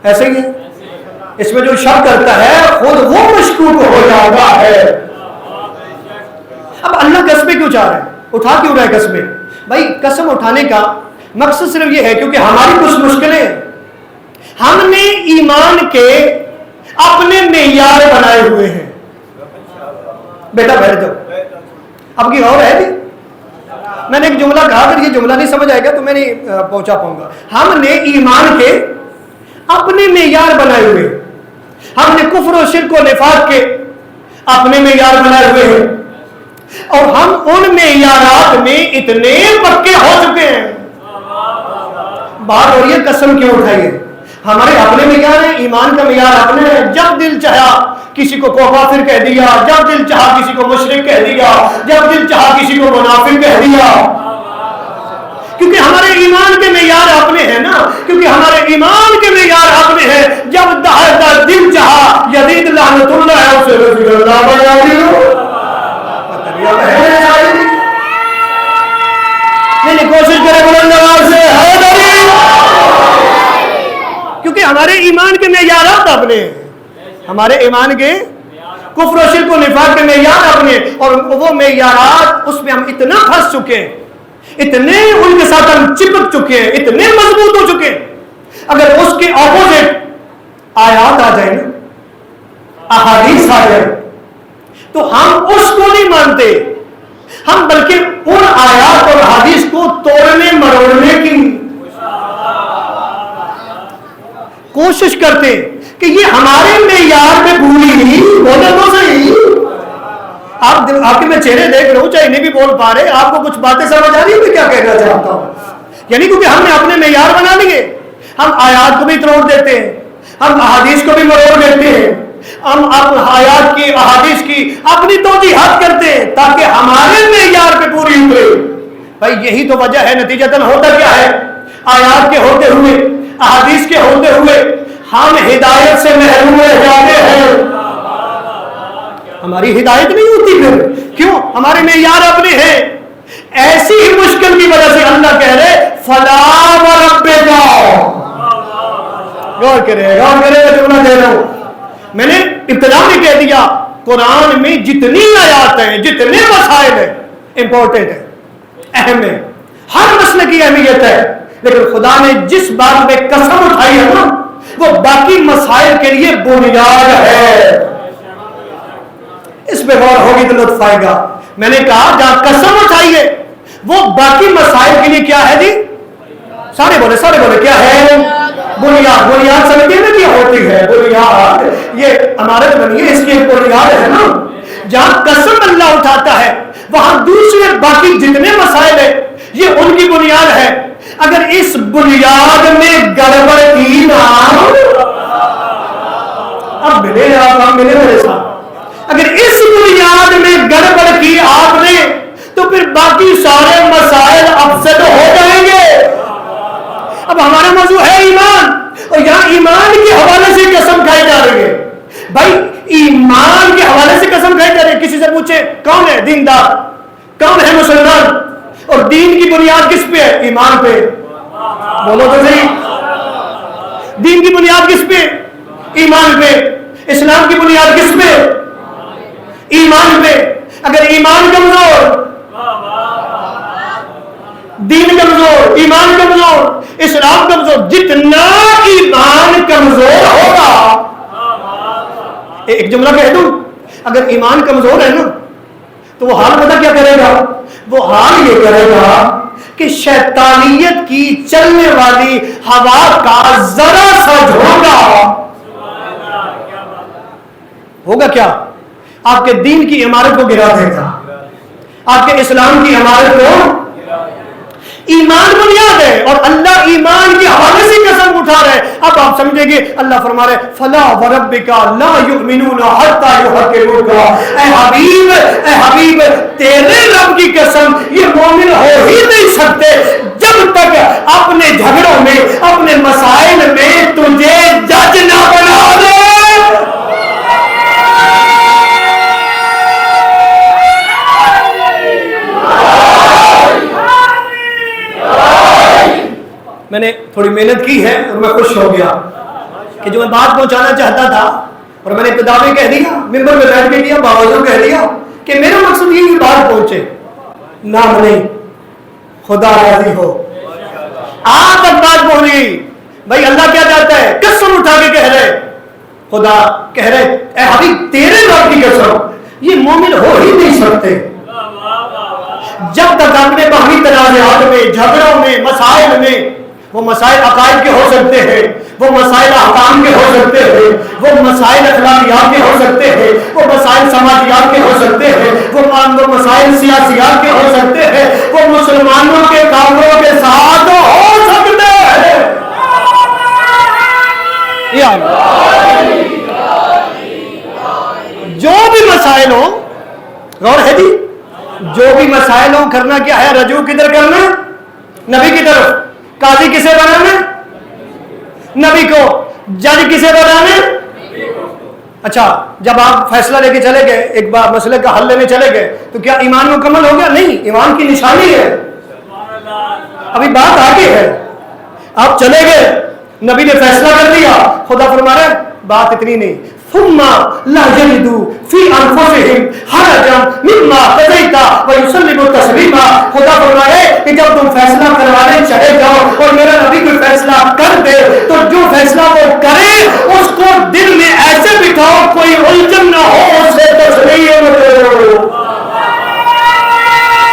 ایسے ہی ہے، اس میں جو شک کرتا ہے خود وہ مشکوک ہو جاتا ہے. اب اللہ قسمیں کیوں چاہ رہے ہیں؟ اٹھا کیوں رہے قسمیں؟ بھائی قسم اٹھانے کا مقصد صرف یہ ہے کیونکہ ہماری کچھ مشکلیں، ہم نے ایمان کے اپنے معیار بنائے ہوئے ہیں. بیٹا بیٹھ جاؤ، اب کی اور ہے جی. میں نے ایک جملہ کہا اگر یہ جملہ نہیں سمجھ آئے گا تو میں نہیں پہنچا پاؤں گا. ہم نے ایمان کے اپنے معیار بنائے ہوئے، ہم نے کفر و شرک و نفاق کے اپنے معیار بنائے ہوئے ہیں، اور ہم ان معیارات میں اتنے پکے ہو چکے ہیں. بات ہو رہی ہے قسم کیوں اٹھائی ہے؟ ہمارے اپنے معیار ہیں، ایمان کا معیار اپنے ہے. جب دل چاہا کسی کو کافر کہہ دیا، جب دل چاہا کسی کو مشرک کہہ دیا، جب دل چاہا کسی کو منافق کہہ دیا. کیونکہ ہمارے ایمان کے معیار اپنے ہیں نا، کیونکہ ہمارے ایمان کے معیار اپنے ہیں. جب دل چاہا یزید لعنت اللہ ہے اسے رسول اللہ بنا دیا. یعنی کوشش کرے بلند آواز سے حیدری، کیونکہ ہمارے ایمان کے معیارات اپنے ہیں. ہمارے ایمان کے کفر و شرک و نفاق کے معیار اپنے، اور وہ معیارات اس میں ہم اتنا پھنس چکے ہیں، اتنے ان کے ساتھ ہم چپک چکے ہیں، اتنے مضبوط ہو چکے ہیں. اگر اس کے اپوزٹ آیات آ جائیں نا، احادیث آ جائیں، تو ہم اس کو نہیں مانتے، ہم بلکہ ان آیات اور احادیث کو توڑنے مروڑنے کی کوشش کرتے کہ یہ ہمارے معیار میں بھولی نہیں. بولے تو صحیح، آپ کے میں چہرے دیکھ رہا ہوں، چاہے نہیں بھی بول پا رہے، آپ کو کچھ باتیں سمجھ آ رہی ہے میں کیا کہنا چاہتا ہوں. یعنی کیونکہ ہم نے اپنے معیار بنا لیے، ہم آیات کو بھی توڑ دیتے ہیں، ہم احادیث کو بھی مروڑ دیتے ہیں، ہم آیات کی احادیث کی اپنی توجیحات کرتے ہیں تاکہ ہمارے معیار پہ پوری اترے. بھائی یہی تو وجہ ہے. نتیجتاً ہوتا کیا ہے؟ آیات کے ہوتے ہوئے، احادیث کے ہوتے ہوئے ہم ہدایت سے محروم رہ جاتے ہیں. ہماری ہدایت نہیں ہوتی. پھر کیوں؟ ہمارے معیار اپنے ہیں. ایسی ہی مشکل کی وجہ سے اللہ کہہ رہے فلا وربک. غور کرے جملہ دے رہا ہوں. میں نے ابتدا میں کہہ دیا قرآن میں جتنی آیات ہیں، جتنے مسائل ہیں، امپورٹنٹ ہے، اہم ہے، ہر مسئلے کی اہمیت ہے. لیکن خدا نے جس بات میں قسم اٹھائی ہے نا، وہ باقی مسائل کے لیے بنیاد ہے. اس پہ غور ہوگی تو لطف آئے گا. میں نے کہا جہاں قسم اٹھائی ہے وہ باقی مسائل کے لیے کیا ہے جی؟ سارے بولے کیا ہے؟ بنیاد. بنیاد سمجھتے ہیں کیا ہوتی ہے؟ بنیاد. یہ عمارت بنی ہے، اس کی ایک بنیاد ہے نا. جہاں قسم اللہ اٹھاتا ہے وہاں دوسرے باقی جتنے مسائل ہیں یہ ان کی بنیاد ہے. اگر اس بنیاد میں گڑبڑ کی نا، اب ملے آپ ملے میرے ساتھ، اگر اس بنیاد میں گڑبڑ کی آپ نے تو پھر باقی سارے مسائل اپسیٹ ہو جائیں گے. اب ہمارا موضوع ہے ایمان، اور یہاں ایمان کے حوالے سے قسم کھائی جا رہی ہے. بھائی ایمان کے حوالے سے قسم کھائی جا رہی ہے. کسی سے پوچھے کون ہے دیندار، کون ہے مسلمان، اور دین کی بنیاد کس پہ ہے؟ ایمان پہ. بولو تو صحیح. دین کی بنیاد کس پہ؟ ایمان پہ. اسلام کی بنیاد کس پہ؟ ایمان پہ. اگر ایمان کمزور، دین کمزور، ایمان کمزور، اسلام کمزور، جتنا ایمان کمزور ہوگا، ایک جملہ کہہ دوں، اگر ایمان کمزور ہے نا تو وہ حال پتہ کیا کرے گا؟ وہ حال یہ کرے گا کہ شیطانیت کی چلنے والی ہوا کا ذرا سا جھونکا ہوگا کیا؟ آپ کے دین کی عمارت کو گرا دے گا، آپ کے اسلام کی عمارت کو. ایمان بنیاد ہے اور اللہ ایمان کے حوالے سے قسم اٹھا رہے. اب آپ سمجھیں گے اللہ فرما رہے فلا وربک لا یؤمنون حتی یحکموک. اے حبیب تیرے رب کی قسم یہ مومن ہو ہی نہیں سکتے جب تک اپنے جھگڑوں میں، اپنے مسائل میں تجھے جج نہ بنا دے. میں نے تھوڑی محنت کی ہے اور میں خوش ہو گیا کہ جو میں بات پہنچانا چاہتا تھا، اور میں نے ابتدا میں کہہ دیا، ممبر میں بیٹھ کے دیا، باوجود کہہ دیا کہ میرا مقصد یہ کہ بات پہنچے، نام نہیں، خدا راضی ہو. آپ تک بات پہنچ گئی. بھائی اللہ کیا چاہتا ہے؟ قسم اٹھا کے کہہ رہے، خدا کہہ رہے اے حبیب تیرے رب کی قسم یہ مومن ہو ہی نہیں سکتے جب تک اپنے باہمی تنازعات میں، جھگڑوں میں، مسائل میں، وہ مسائل عقائد کے ہو سکتے ہیں، وہ مسائل احکام کے ہو سکتے ہیں، وہ مسائل اخلاقیات کے ہو سکتے ہیں، وہ مسائل سماجیات کے ہو سکتے ہیں، وہ مسائل سیاسیات کے ہو سکتے ہیں، وہ مسلمانوں کے کافروں کے ساتھ ہو سکتے ہیں. مسائل ہوں کرنا کیا ہے؟ رجوع کدھر کرنا؟ نبی کی طرف. قاضی کسے بنانا؟ نبی کو. جج کسے بنانا؟ اچھا جب آپ فیصلہ لے کے چلے گئے، ایک بار مسئلے کا حل لینے چلے گئے، تو کیا ایمان مکمل ہو گیا؟ نہیں، ایمان کی نشانی ہے، ابھی بات آگے ہے. آپ چلے گئے، نبی نے فیصلہ کر دیا، خدا فرما رہا ہے بات اتنی نہیں. ثم لا يجدوا في انفسهم حرجا مما قضيت ويسلموا تسليما. خدا فرما رہا ہے کہ جب تم فیصلہ کروانے چلے جاؤ اور میرا نبی کوئی فیصلہ کر دے تو جو فیصلہ وہ کرے اس کو دل میں ایسے بٹھاؤ کوئی الجھن نہ ہو، اسے تسلیم کرو.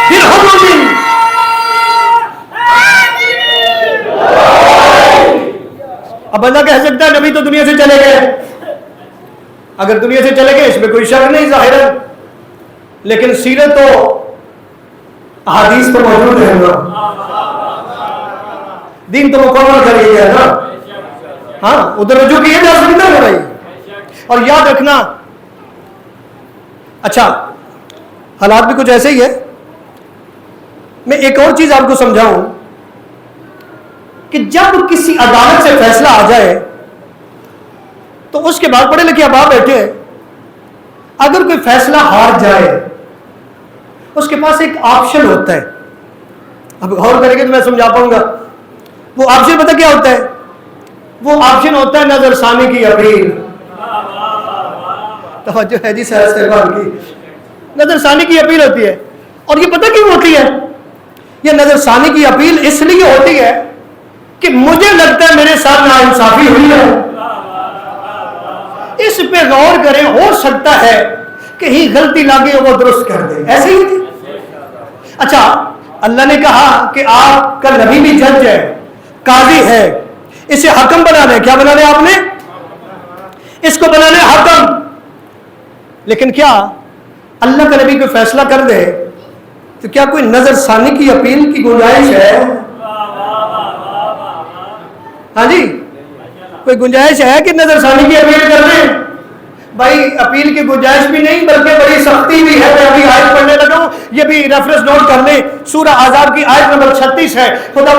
پھر ہم اب بندہ کہہ سکتا ہے نبی تو دنیا سے چلے گئے. اگر دنیا سے چلے گئے اس میں کوئی شک نہیں ظاہر، لیکن سیرت تو احادیث تو موجود ہے نا، دین تو مکمل کر لیا ہے نا. ہاں ادھر رجوع کیے جا سکتا ہے بھائی. اور یاد رکھنا، اچھا حالات بھی کچھ ایسے ہی ہے. میں ایک اور چیز آپ کو سمجھاؤں کہ جب کسی عدالت سے فیصلہ آ جائے تو اس کے بعد پڑھے لکھے ابا بیٹھے، اگر کوئی فیصلہ ہار جائے اس کے پاس ایک آپشن ہوتا ہے. اب غور کریں گے تو میں سمجھا پاؤں گا. وہ آپشن پتہ کیا ہوتا ہے؟ وہ آپشن ہوتا ہے نظر ثانی کی اپیل. توجہ ہے جی صاحب کی. نظر ثانی کی اپیل ہوتی ہے. اور یہ پتہ کیوں ہوتی ہے؟ یہ نظر ثانی کی اپیل اس لیے ہوتی ہے کہ مجھے لگتا ہے میرے ساتھ ناانصافی ہوئی ہے، اس پہ غور کریں، ہو سکتا ہے کہیں غلطی لاگے وہ درست کر دے. ایسے ہی تھی. اچھا اللہ نے کہا کہ آپ کا نبی بھی جج ہے، قاضی ہے، اسے حکم بنانا ہے. کیا بنانا ہے آپ نے؟ اس کو بنانا ہے حکم. لیکن کیا اللہ کا نبی کوئی فیصلہ کر دے تو کیا کوئی نظر ثانی کی اپیل کی گنجائش ہے؟ ہاں جی کوئی گنجائش ہے کہ نظر ثانی کی اپیل کر دیں؟ بھائی اپیل کی گنجائش بھی نہیں بلکہ بڑی سختی بھی ہے. میں ابھی آیت پڑھنے لگا ہوں، یہ بھی ریفرنس نوٹ کر لیں. سورہ احزاب کی آیت نمبر 36 ہے. خدا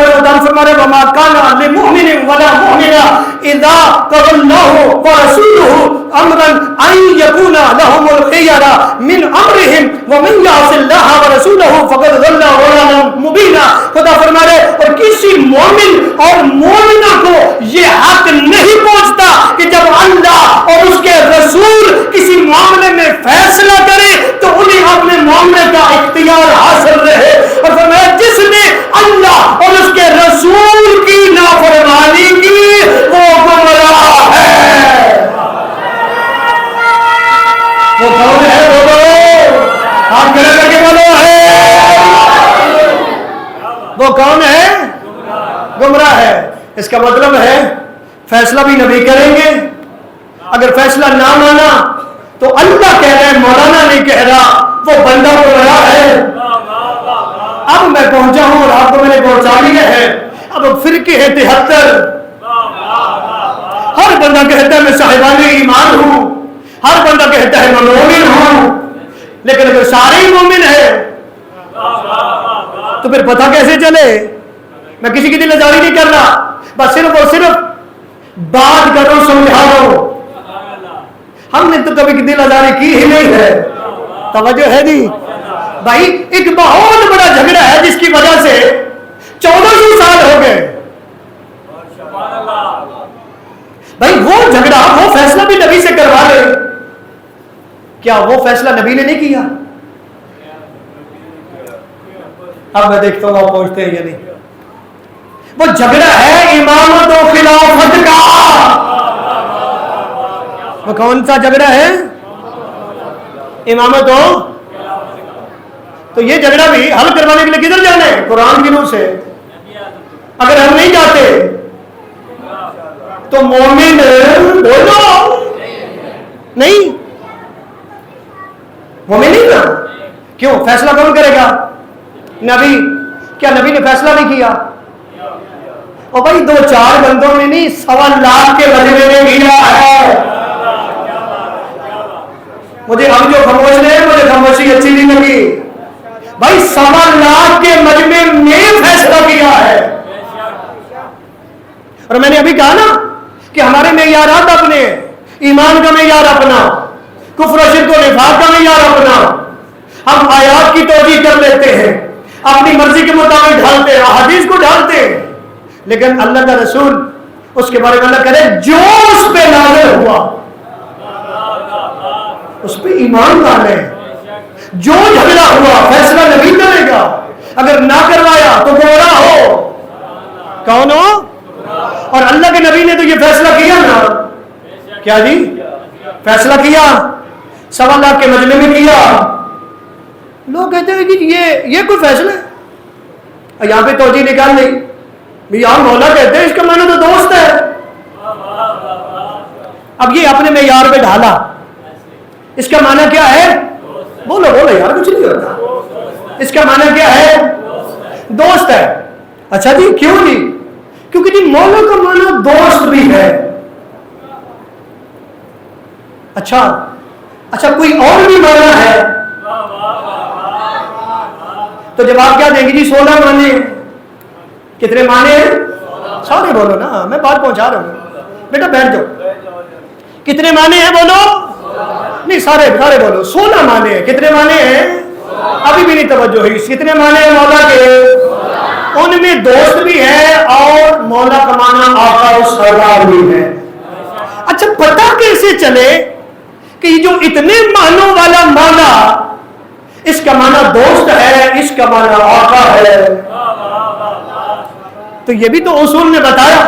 فرما رہے وما كان لمؤمن ولا مؤمنة اذا قضى الله ورسوله امرا ان يكون لهم الخيرة من امرهم ومن يعص الله ورسوله فقد ضل ضلالا مبينا. خدا فرما رہے اور کسی مومن اور مومنہ کو یہ حق نہیں پہنچتا کہ جب اللہ اور اس کے رسول کسی معاملے میں فیصلہ کرے تو انہیں اپنے معاملے کا اختیار حاصل رہے. اور فرمایا جس نے اللہ اور اس کے رسول کی نافرمانی کی وہ گمراہ ہے. وہ کون ہے؟ بولو، آپ کھڑے کر کے بولو ہے. وہ کون ہے؟ گمراہ ہے. اس کا مطلب ہے فیصلہ بھی نبی کریں گے. اگر فیصلہ نہ مانا تو اللہ کہہ رہا ہے، مولانا نہیں کہہ رہا، وہ بندہ گمراہ ہے. اب میں پہنچا ہوں اور آپ کو میں نے پہنچا لیا ہے. اب فرقے ہیں 73. ہر بندہ کہتا ہے میں صاحبان ایمان ہوں، ہر بندہ کہتا ہے میں مومن ہوں. لیکن اگر سارے ہی مومن ہیں تو پھر پتہ کیسے چلے؟ میں کسی کی دل آزاری نہیں کر رہا، بس صرف اور صرف بات کرو، سمجھا دو. ہم نے تو کبھی دل آزاری کی ہی نہیں ہے. توجہ ہے جی بھائی. ایک بہت بڑا جھگڑا ہے جس کی وجہ سے 1400 سال ہو گئے. بھائی وہ جھگڑا، وہ فیصلہ بھی نبی سے کروا لے. کیا وہ فیصلہ نبی نے نہیں کیا؟ اب میں دیکھتا ہوں آپ پہنچتے ہیں یا نہیں. وہ جھگڑا ہے امامت و خلافت کا. وہ کون سا جھگڑا ہے؟ امامت ہو. تو یہ جھگڑا بھی حل کروانے کے لیے کدھر جانا ہے؟ قرآن کی نور سے. اگر ہم نہیں جاتے تو مومن بولو نہیں، مومن نہیں نا. کیوں؟ فیصلہ کون کرے گا؟ نبی. کیا نبی نے فیصلہ نہیں کیا؟ اور بھائی 2-4 بندوں میں نہیں، 1.25 لاکھ کے مجمع میں کیا ہے. مجھے ہم جو خاموش رہے، مجھے خاموشی اچھی نہیں لگی. بھائی 1.25 لاکھ کے مجمع میں فیصلہ کیا ہے. اور میں نے ابھی کہا نا کہ ہمارے معیارات اپنے، ایمان کا معیار اپنا، کفر و شرک و نفاق کا معیار اپنا. ہم آیات کی توجیہ کر لیتے ہیں، اپنی مرضی کے مطابق ڈھالتے ہیں، حدیث کو ڈھالتے ہیں، لیکن اللہ کا رسول اس کے بارے میں اللہ کرے جو اس پہ نازل ہوا اس پہ ایمان ڈالے. جو جھگڑا ہوا فیصلہ نبی کرے گا، اگر نہ کروایا تو گمراہ ہو. کون ہو؟ اور اللہ کے نبی نے تو یہ فیصلہ کیا نا. کیا جی فیصلہ کیا؟ 1.25 لاکھ کے مجمع میں کیا. لوگ کہتے ہیں کہ یہ کوئی فیصلہ ہے. یہاں پہ توجہ نکال لی بھی یار مولا کہتے ہیں اس کا معنی تو دوست ہے. اب یہ اپنے معیار پہ ڈھالا، اس کا معنی کیا ہے؟ بولو بولو یار کچھ نہیں ہوتا. اس کا معنی کیا ہے؟ دوست ہے. اچھا جی کیوں جی؟ کیونکہ جی مولا کا معنی دوست بھی ہے. اچھا کوئی اور بھی معنی ہے تو جواب کیا دیں گے جی؟ 16 معنی. کتنے معنی ہیں؟ سارے بولو نا، میں بات پہنچا رہا ہوں. بیٹا بیٹھ جاؤ. کتنے معنی ہیں بولو؟ نہیں سارے بولو. 16 معنی ہیں. کتنے معنی ہیں؟ ابھی بھی نہیں توجہ ہوئی. کتنے معنی ہیں مولا کے؟ ان میں دوست بھی ہے اور مولا کا معنی آقا و سردار بھی ہے. اچھا پتہ کیسے چلے کہ یہ جو اتنے معنوں والا مولا، اس کا معنی دوست ہے، اس کا معنی آقا ہے؟ تو یہ بھی تو اصول نے بتایا.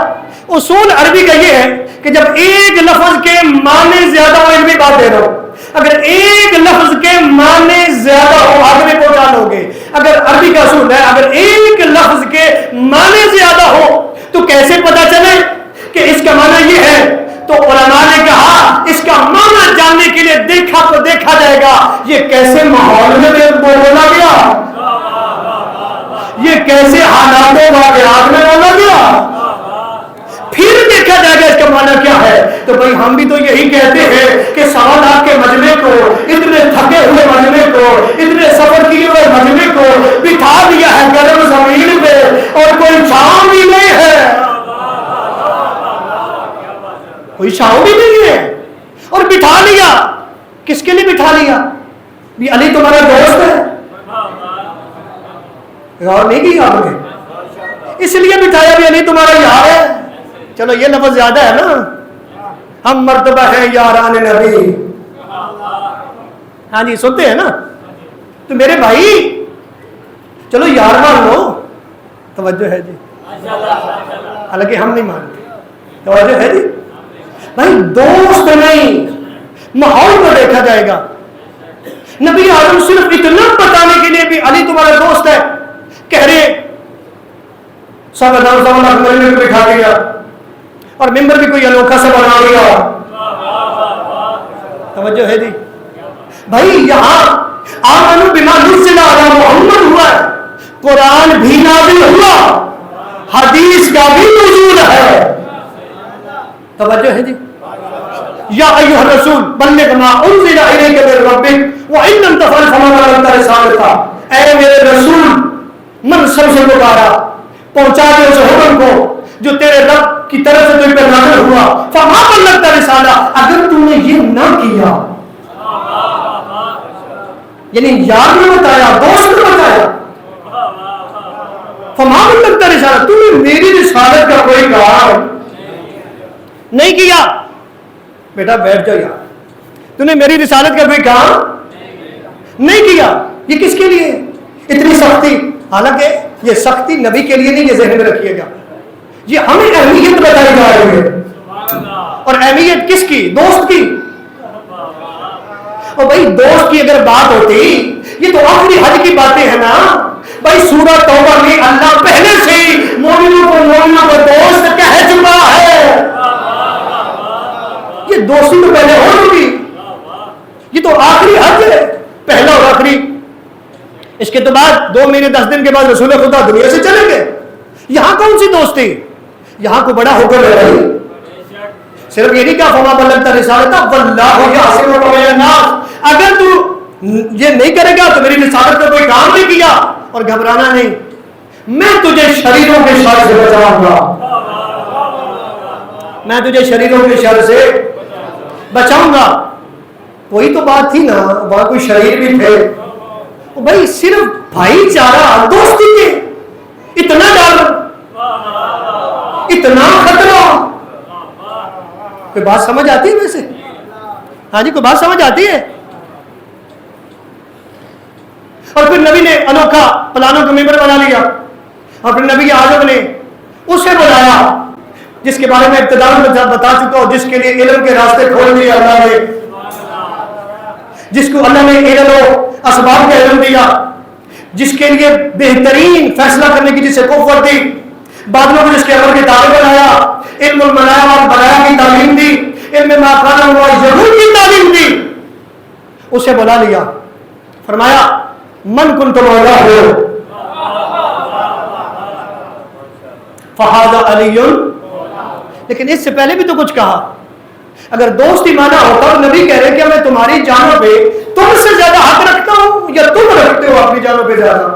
اصول عربی کا یہ ہے کہ جب ایک لفظ کے معنی زیادہ ہو، علمی بات دے رہا ہوں، اگر ایک لفظ کے معنی زیادہ ہو آگے میں پہنچا لو گے. اگر عربی کا اصول ہے اگر ایک لفظ کے معنی زیادہ ہو تو کیسے پتا چلے کہ اس کا معنی یہ ہے؟ تو علماء نے کہا اس کا معنی جاننے کے لیے دیکھا تو دیکھا جائے گا یہ کیسے ماحول میں بولا گیا، یہ کیسے حالات و واقعات میں بولا گیا، پھر دیکھا جائے گا اس کا معنی کیا ہے. تو بھائی ہم بھی تو یہی کہتے ہیں کہ 1.25 لاکھ کے مجمع کو، اتنے تھکے ہوئے مجمع کو، اتنے سفر کیے ہوئے مجمع کو بٹھا دیا ہے گرم زمین پہ اور کوئی چھاؤں بھی نہیں ہے، کوئی چھاؤں بھی نہیں ہے، اور بٹھا لیا. کس کے لیے بٹھا لیا؟ بھی علی تمہارا دوست ہے. غور نہیں کیا آپ نے؟ اس لیے بٹھایا بھی علی تمہارا یار ہے. چلو یہ لفظ زیادہ ہے نا، ہم مرتبہ ہیں یاران نبی. ہاں جی سنتے ہیں نا. تو میرے بھائی چلو یار مان لو. توجہ ہے جی؟ حالانکہ ہم نہیں مانتے. توجہ ہے جی؟ بھائی دوست نہیں، ماحول کو دیکھا جائے گا. نبی اعظم صرف اتنا بتانے کے لیے بھی علی تمہارا دوست ہے کہہ رہے 1.25 لاکھ مجمع کو بٹھا دیا اور ممبر بھی کوئی انوکھا سا بنا لیا. توجہ ہے جی؟ بھائی یہاں آمنوا بما نزل علی محمد ہوا ہے، قرآن بھی نازل ہوا، حدیث کا بھی نزول ہے. توجہ ہے جی؟ یا ایھا الرسول بلغ ما انزل الیک من ربک وان لم تفعل فما بلغت رسالتہ. اے میرے رسول منصب سے پکارا، پہنچا دے اس حکم کو جو تیرے رب کی طرف سے تجھ پر نازل ہوا. فما بلغت رسالہ، اگر تم نے یہ نہ کیا، یعنی یار نے بتایا، دوست نے بتایا، فما بلغت رسالہ، تم نے میری رسالت کا کوئی کام نہیں کیا. بیٹا بیٹھ جاؤ یار، تو نے میری رسالت کا کوئی کام نہیں کیا. یہ کس کے لیے اتنی سختی؟ حالانکہ یہ سختی نبی کے لیے نہیں، یہ ذہن میں رکھیے گا. یہ ہمیں اہمیت بتائی جا رہی ہے. اور اہمیت کس کی؟ دوست کی. اور بھائی دوست کی اگر بات ہوتی، یہ تو آخری حج کی باتیں ہیں نا. بھائی سورہ توبہ میں اللہ پہلے سے ہی مومنوں کو دوست کہہ چکا ہے. یہ دوستی تو پہلے ہو چکی، یہ تو آخری حج ہے، پہلا اور آخری. اس کے تو بعد 2 مہینے 10 دن کے بعد رسول خدا دنیا سے چلے گئے. یہاں کون سی دوستی؟ یہاں کو بڑا حکم ہے بھائی. صرف یہ نہیں کہا فما بلغت رسالتہ واللہ یعصمک من الناس. اگر تو یہ نہیں کرے گا تو میری رسالت کا کوئی کام نہیں کیا. اور گھبرانا نہیں, میں تجھے شریروں کے شر سے بچاؤں گا, میں تجھے شریروں کے شر سے بچاؤں گا. کوئی تو بات تھی نا, وہاں کوئی شریر بھی تھے. بھائی صرف بھائی چارہ دوستی کے اتنا ڈر, اتنا خطرہ. کوئی بات سمجھ آتی ہے ویسے؟ ہاں جی, کوئی بات سمجھ آتی ہے؟ اور پھر نبی نے انوکھا پلانوں کا ممبر بنا لیا, اور پھر نبی اعظم نے اسے بلایا جس کے بارے میں ابتدا میں بتا چکا ہوں, جس کے لیے علم کے راستے کھول دیے اللہ نے, جس کو اللہ نے علم و اسباب کا علم دیا, جس کے لیے بہترین فیصلہ کرنے کی جسے قوت دی, بادلوں کو جس کے عمر کے تابع بنایا, علم المنایا اور بنایا کی تعلیم دی, علم ما کان و یہود کی تعلیم دی, اسے بلا لیا. فرمایا من کنت مولاه فہذا علی. لیکن اس سے پہلے بھی تو کچھ کہا. اگر دوستی مانا ہوتا تو نبی کہہ رہے کہ میں تمہاری جانوں پہ تم سے زیادہ حق رکھتا ہوں یا تم رکھتے ہو اپنی جانوں پہ زیادہ؟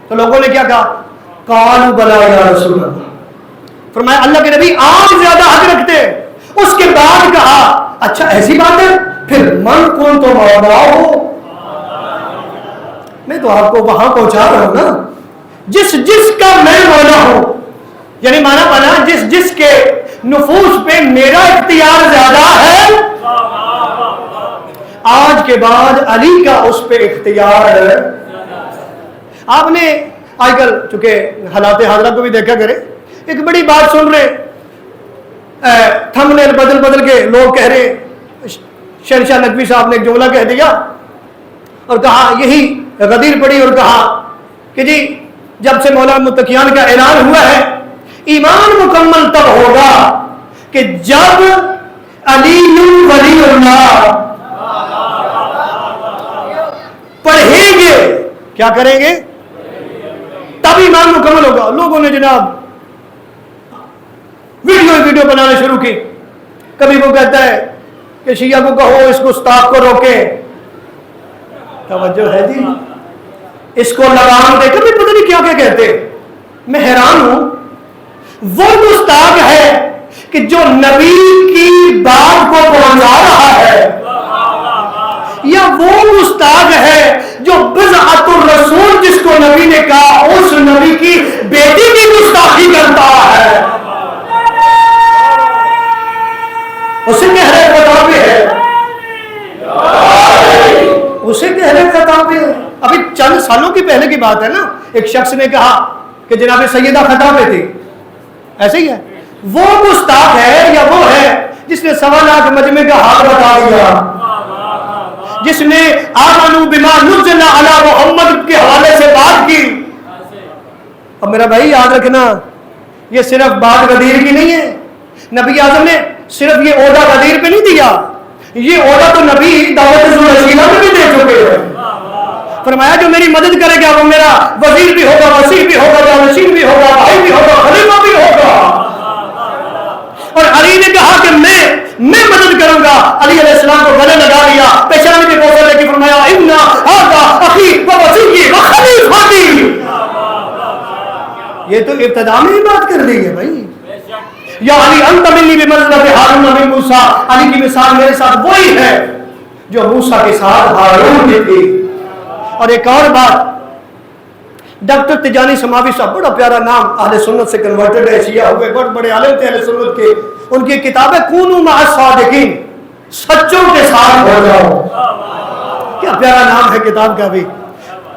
تو لوگوں نے کیا کہا؟ قالوا بلا یا رسول اللہ. فرمایا اللہ کے نبی آپ زیادہ حق رکھتے. اس کے بعد کہا اچھا ایسی بات ہے, پھر من کنت مولاه, میں تو آپ کو وہاں پہنچا رہا ہوں نا, جس کا میں مولا ہوں, یعنی مانا بنا جس کے نفوس پہ میرا اختیار زیادہ ہے, آج کے بعد علی کا اس پہ اختیار ہے. آپ نے آج کل چونکہ حالات حاضرہ کو بھی دیکھا کرے, ایک بڑی بات سن رہے, تھمبنیل بدل کے لوگ کہہ رہے, شہنشاہ نقوی صاحب نے ایک جملہ کہہ دیا اور کہا, یہی غدیر پڑی اور کہا کہ جی جب سے مولانا متقیان کا اعلان ہوا ہے ایمان مکمل تب ہوگا کہ جب علی ولی اللہ پڑھیں گے. کیا کریں گے؟ تب ایمان مکمل ہوگا. لوگوں نے جناب ویڈیو بنانا شروع کی. کبھی وہ کہتا ہے کہ شیعہ کو کہو اس گستاخ کو روکے. توجہ ہے جی, اس کو لگام دے, کبھی پتہ نہیں کیا کیا کہتے. میں حیران ہوں, وہ گستاخ ہے کہ جو نبی کی بات کو پہنچا رہا ہے, یا وہ گستاخ ہے جو بضعت الرسول جس کو نبی نے کہا اس نبی کی بیٹی کی گستاخی کرتا ہے. اسے گہرے خطاب ہے, اسے گہرے خطاب ہے. ابھی چند سالوں کی پہلے کی بات ہے نا, ایک شخص نے کہا کہ جناب سیدہ خطاب میں تھی. ایسے ہی ہے, وہ گستاخ ہے یا وہ ہے جس نے 1.25 لاکھ مجمع کا حال بتا دیا, جس نے آمنوا بما نزل علی محمد کے حوالے سے بات کی. اب میرا بھائی یاد رکھنا, یہ صرف بات غدیر کی نہیں ہے. نبی اعظم نے صرف یہ عہدہ غدیر پہ نہیں دیا, یہ عہدہ تو نبی دعوت ذوالرشیدہ میں بھی دے چکے ہیں. فرمایا جو میری مدد کرے گا وہ میرا وزیر بھی ہوگا, وزیر بھی ہوگا, جانشین بھی ہوگا, بھائی بھی ہوگا, خلیفہ بھی ہوگا. اور علی نے کہا کہ میں مدد کروں گا. علی علیہ السلام کو گلے لگا لیا, پیشانی پہ بوسہ لے کے فرمایا اِنَّ هَذَا أَخِي وَوَزِيرِي وَخَلِيفَتِي. یہ تو ابتدا میں ہی بات کر دی ہے بھائی. یا علی انت منی بمنزلۃ ہارون من موسیٰ. علی کی مثال میرے ساتھ وہی ہے جو موسیٰ کے ساتھ ہارون کی تھی. اور ایک اور بات, ڈاکٹر تجانی سماوی صاحب, بڑا پیارا نام, اہل سنت سے کنورٹڈ ہے, شیعہ ہوئے, بڑے بڑے عالم تھے اہل سنت کے. ان کی کتاب ہے کونوا مع الصادقین, سچوں کے ساتھ ہو جاؤ. کیا پیارا نام ہے کتاب کا بھی.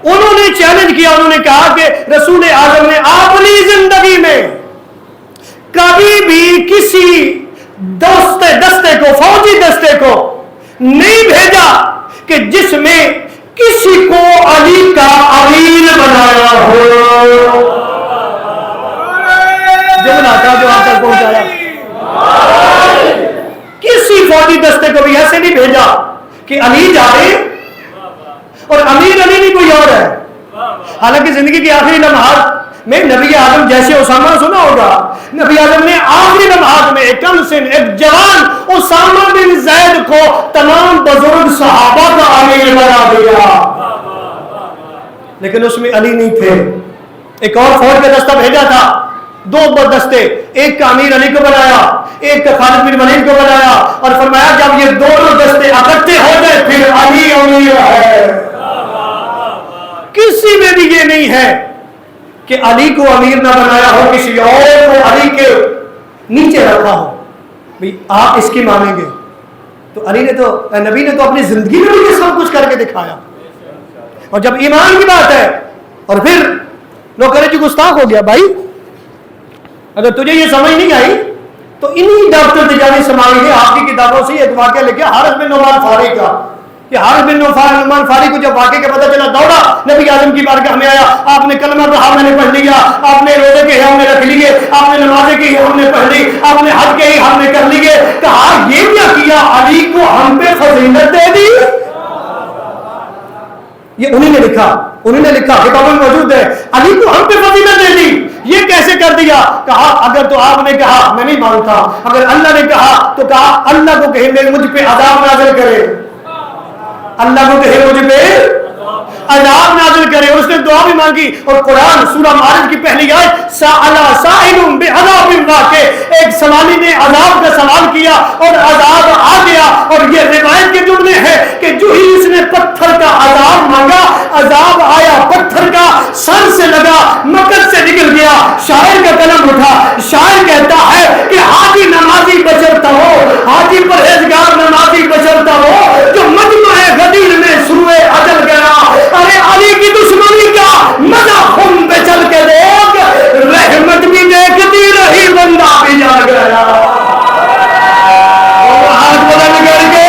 انہوں نے چیلنج کیا, انہوں نے کہا کہ رسول اعظم نے اپنی زندگی میں کبھی بھی کسی دستے کو, فوجی دستے کو نہیں بھیجا کہ جس میں کسی کو علی کا امیر بنایا ہو. جملہ تھا جو آپ تک پہنچایا. کسی فوجی دستے کو بھی ایسے نہیں بھیجا کہ علی جائے اور امیر علی نہیں کوئی اور ہے. حالانکہ زندگی کے آخری لمحات میں نبی اعظم جیسے اسامہ سنا ہوگا, نبی اعظم نے آخری لمحات میں ایک کم سن ایک جوان اسامہ بن زید کو تمام بزرگ صحابہ کا امیر بنا دیا، لیکن اس میں علی نہیں تھے۔ ایک اور فوج کا دستہ بھیجا تھا، دو دستے، ایک کا امیر علی کو بنایا، ایک کا خالد بن ولید کو بنایا، اور فرمایا جب یہ دونوں دستے اکٹھے ہو گئے پھر علی امیر ہے۔ کسی میں بھی یہ نہیں ہے کہ علی کو امیر نہ بنایا ہو، کسی اور کو علی کے نیچے رکھا ہو، بھئی آپ اس کی مانیں گے تو علی نے تو نبی نے تو اپنی زندگی میں بھی سب کچھ کر کے دکھایا۔ اور جب ایمان کی بات ہے اور پھر لوگ کہہ رہے جی گستاخ ہو گیا، بھائی اگر تجھے یہ سمجھ نہیں آئی تو انہی ڈاکٹر تجانی سماوی نے آپ کی کتابوں سے ایک واقعہ لکھا حارث بن نعمان فاری کا، کہ حارث بن نعمان فاری کو جب واقعے کا پتہ چلا دوڑا نبی اعظم کی بارگاہ میں آیا، آپ نے کلمہ پڑھا، میں نے پڑھ لیا، آپ نے روزے کے ہم نے رکھ لیے، آپ نے نمازیں کی ہم نے پڑھ لی، آپ نے حج کے ہم نے کر لیے۔ کہا یہ کیا کیا، علی کو ہم پہ فضیلت دے دی۔ یہ انہی نے لکھا کتابوں میں موجود ہے، علی کو ہم پہ فضیلت دے دی، یہ کیسے کر دیا؟ کہا اگر تو آپ نے کہا میں نہیں مانتا، اگر اللہ نے کہا تو کہا اللہ کو کہیں مجھ پہ عذاب نازل کرے، اللہ کو کہے مجھ پہ عذاب نازل کرے، اور اس نے دعا بھی مانگی۔ اور قرآن سورہ معارج کی پہلی آیت سأل سائل بعذاب واقع، ایک سوالی نے عذاب کا سوال کیا اور عذاب آ گیا، اور یہ روایت کے جملے ہیں کہ جو ہی اس نے پتھر کا عذاب مانگا عذاب آیا، پتھر کا سر سے لگا مکر سے نکل گیا۔ شاعر کا قلم اٹھا، شاعر کہتا ہے کہ حاجی نمازی بچرتا ہو، حاجی پرہیزگار نمازی بچرتا ہو، جو مجمع غدیر میں سروے اجل گیا۔ ارے علی کی دشمنی کا مزہ خون پہ چل کے دیکھ، رحمت بھی دیکھتی رہی بندہ بھی جا گیا۔ ہاتھ بلند کر کے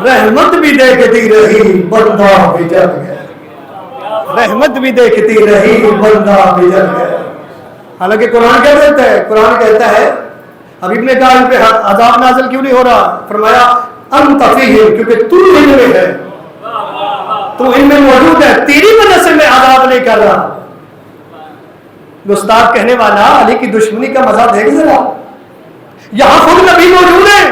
رحمت بھی دیکھتی رہی بندہ بھی جل گیا، رحمت بھی دیکھتی رہی بندہ بھی جل گیا۔ حالانکہ قرآن کیا کہتا ہے؟ قرآن کہتا ہے حبیب نے کہا ان پہ عذاب نازل کیوں نہیں ہو رہا؟ فرمایا انت فیہم، کیونکہ تو ان میں ہے، تو ان میں موجود ہے، تیری وجہ سے میں عذاب نہیں کر رہا۔ گستاخ کہنے والا علی کی دشمنی کا مزہ دیکھ ذرا، یہاں خود نبی موجود ہے۔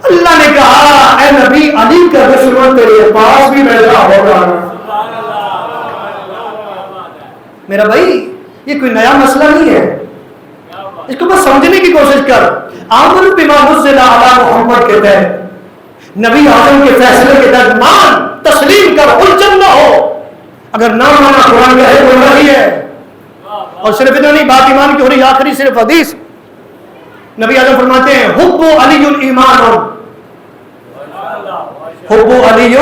اللہ نے کہا اے نبی علی کا دشمن تیرے پاس بھی بیٹھا ہوگا۔ میرا بھائی یہ کوئی نیا مسئلہ نہیں ہے، اس کو بس سمجھنے کی کوشش کر۔ آمن بما نزل علی محمد کہتا ہے نبی اعظم کے فیصلے کے تحت مان، تسلیم کر، الجھن نہ ہو۔ اگر نہ مانا قرآن کا ہے بول رہی ہے، اور صرف اتنا نہیں، بات ایمان کی ہو رہی، آخری صرف حدیث نبی اعظم فرماتے ہیں حب علی ایمان، حب علی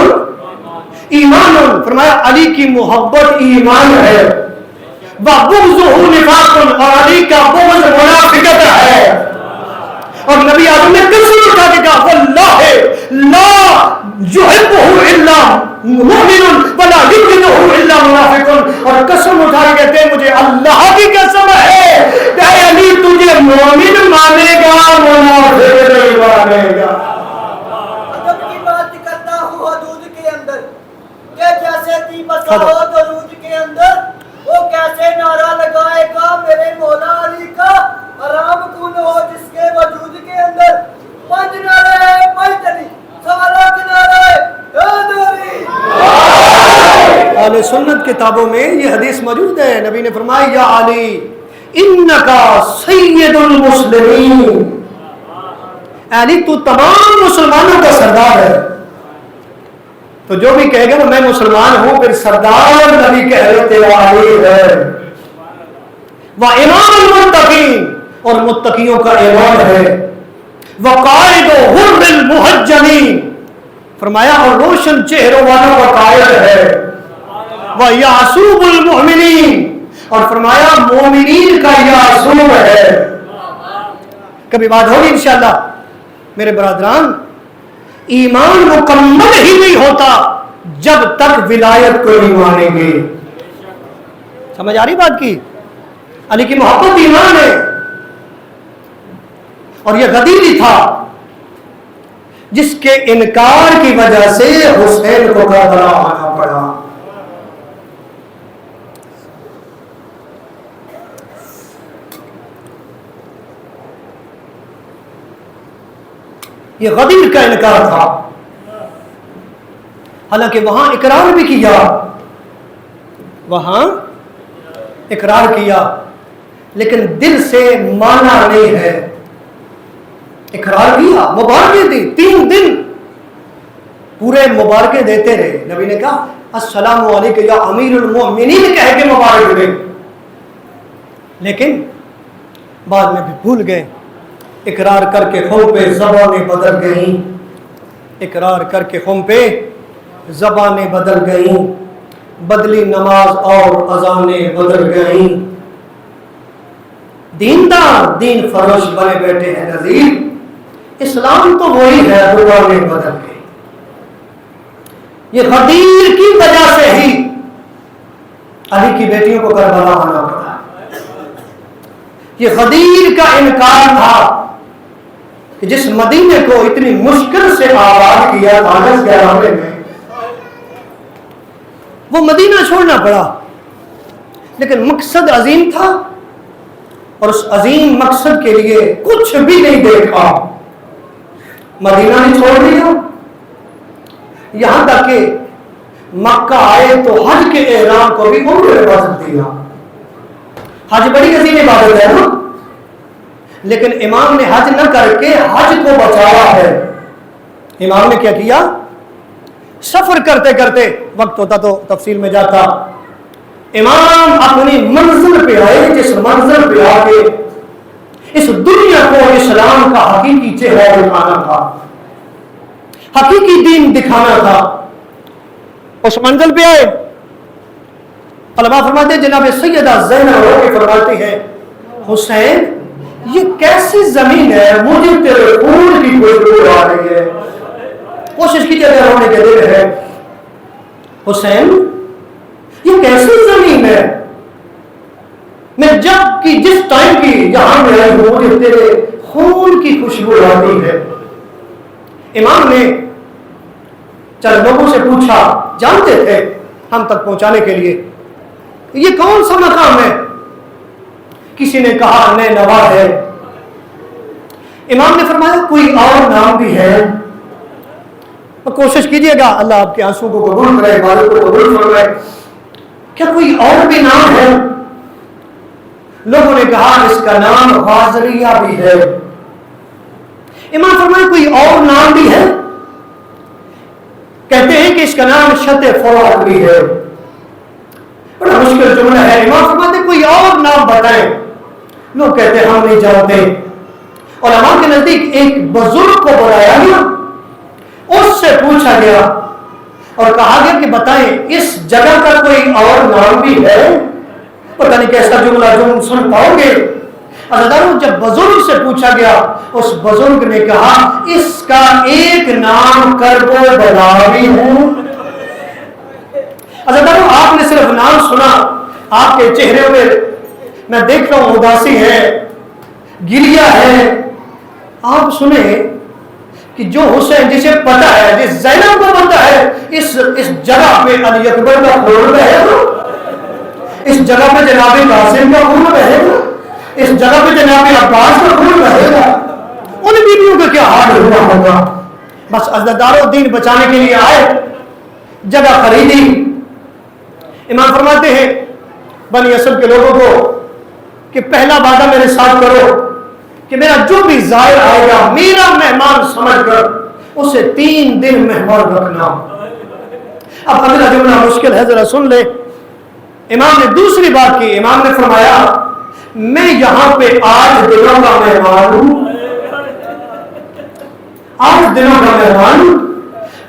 ایمان، فرمایا علی کی محبت ایمان ہے، وَبُغْضُهُ نِفَاقٌ، اور علی کا بغض منافقت ہے۔ اور نبی اعظم نے قسم اٹھا کے کہا واللہ لا يحبه الا مؤمن ولا يبغضه الا منافق، اور قسم اٹھا کے کہتے ہیں مجھے اللہ کی قسم ہے کہ علی تجھے مومن مانے گا منافق نہیں مانے گا۔ ادب کی بات کرتا ہوں حدود کے اندر کہ جیسے دیپک ہو درود کے اندر، وہ کیسے نعرہ لگائے گا میرے مولا علی کا حرام کون ہو جس کے وجود کے اندر پنج نعرے پنجتنی سوالہ کے نعرے حیدری۔ اہل سنت کتابوں میں یہ حدیث موجود ہے، نبی نے فرمایا یا علی انکا سید المسلمین، علی تو تمام مسلمانوں کا سردار ہے۔ تو جو بھی کہے گا نا میں مسلمان ہوں، پھر سردار نبی کہہ رہے تیرا علی ہے۔ وَإِمَامُ الْمُتَّقِينَ، اور متقیوں کا امام ہے۔ وَقَائِدُ حُرِّ الْمُحَجَّمِينَ، فرمایا اور روشن چہروں والوں کا قائد ہے۔ وَيَعْصُوبُ الْمُؤْمِنِينَ، اور فرمایا مومنین کا یعصوب ہے۔ کبھی بات ہوگی انشاءاللہ میرے برادران، ایمان مکمل ہی نہیں ہوتا جب تک ولایت کو نہیں مانیں گے۔ سمجھ آ رہی بات کی؟ علی کی محبت ایمان ہے، اور یہ غدیری تھا جس کے انکار کی وجہ سے حسین کو کربلا آنا پڑا۔ یہ غدیر کا انکار تھا. حالانکہ وہاں اقرار بھی کیا, وہاں اقرار کیا, لیکن دل سے مانا نہیں ہے. اقرار کیا, مبارکیں دی, 3 دن پورے مبارکیں دیتے رہے. نبی نے کہا السلام علیکم یا امیر المؤمنین کہہ کے مبارک دے, لیکن بعد میں بھی بھول گئے. اقرار کر کے خون پہ زبانیں بدل گئیں, اقرار کر کے خون پہ زبانیں بدل گئیں, بدلی نماز اور اذانیں بدل گئیں. دیندار دین فروش بنے بیٹھے ہیں نذیر, اسلام تو وہی ہے, زبانیں بدل گئی. یہ غدیر کی وجہ سے ہی علی کی بیٹیوں کو کربلا آنا پڑا. یہ غدیر کا انکار تھا کہ جس مدینے کو اتنی مشکل سے آباد کیا تھا 10-11 میں, وہ مدینہ چھوڑنا پڑا. لیکن مقصد عظیم تھا, اور اس عظیم مقصد کے لیے کچھ بھی نہیں دیکھا, مدینہ نہیں چھوڑ دیا. یہاں تک کہ مکہ آئے تو حج کے احرام کو بھی عمر میں بدل دیا. حج بڑی عظیم عبادت ہے نا, لیکن امام نے حج نہ کر کے حج کو بچایا ہے. امام نے کیا کیا, سفر کرتے کرتے, وقت ہوتا تو تفصیل میں جاتا, امام اپنی منزل پہ آئے, جس منزل پہ آ کے اس دنیا کو اسلام کا حقیقی چہرہ دکھانا تھا, حقیقی دین دکھانا تھا. اس منزل پہ آئے. علماء فرماتے ہیں جناب سیدہ زینب روکے فرماتے ہیں حسین یہ کیسی زمین ہے, مجھے تیرے خون کی خوشبو آ رہی ہے. کوشش کیجیے اگر ہونے کے دل ہے, حسین یہ کیسی زمین ہے, میں جب کی جس ٹائم کی یہاں میں آئی ہوں مجھے تیرے خون کی خوشبو آتی ہے. امام نے چند لوگوں سے پوچھا, جانتے تھے ہم تک پہنچانے کے لیے, یہ کون سا مقام ہے؟ کسی نے کہا نینوا ہے. امام نے فرمایا کوئی اور نام بھی ہے؟ کوشش کیجئے گا, اللہ آپ کے آنسو کو قبول کرے, عبادت کو قبول فرمائے. کیا کوئی اور بھی نام ہے؟ لوگوں نے کہا اس کا نام غازریہ بھی ہے. امام فرمائے کوئی اور نام بھی ہے؟ کہتے ہیں کہ اس کا نام شت فرات بھی ہے. بڑا مشکل جملہ ہے. امام فرماتے کوئی اور نام بتائیں. لوگ کہتے ہیں ہم نہیں جانتے. علماء کے نزدیک ایک بزرگ کو بلایا گیا, اس سے پوچھا گیا اور کہا گیا کہ بتائیں اس جگہ کا کوئی اور نام بھی ہے؟ پتہ نہیں کیسا جملہ جو سن پاؤ گے. عزیزانو جب بزرگ سے پوچھا گیا, اس بزرگ نے کہا اس کا ایک نام کرب و بلا بھی ہے. عزیزانو آپ نے صرف نام سنا, آپ کے چہرے میں میں دیکھ رہا ہوں اداسی ہے, گریہ ہے. آپ سنیں کہ جو حسین جسے پتہ ہے, جس زینب کو پتہ ہے اس جگہ پہ علی اکبر کا خون بہے گا, اس جگہ پہ جناب قاسم کا خون بہے گا, اس جگہ پہ جناب عباس کا خون بہے گا, ان بیویوں کا کیا حال ہوا ہوگا. بس عزیزدارو دین بچانے کے لیے آئے, جگہ خریدی. امام فرماتے ہیں بنی اسد کے لوگوں کو کہ پہلا وعدہ میرے ساتھ کرو کہ میرا جو بھی زائر آئے گا میرا مہمان سمجھ کر اسے 3 دن مہمان رکھنا. اب اگلا جملہ مشکل ہے, ذرا سن لے. امام نے دوسری بات کی. امام نے فرمایا میں یہاں پہ 8 دنوں کا مہمان ہوں, 8 دنوں کا مہمان ہوں.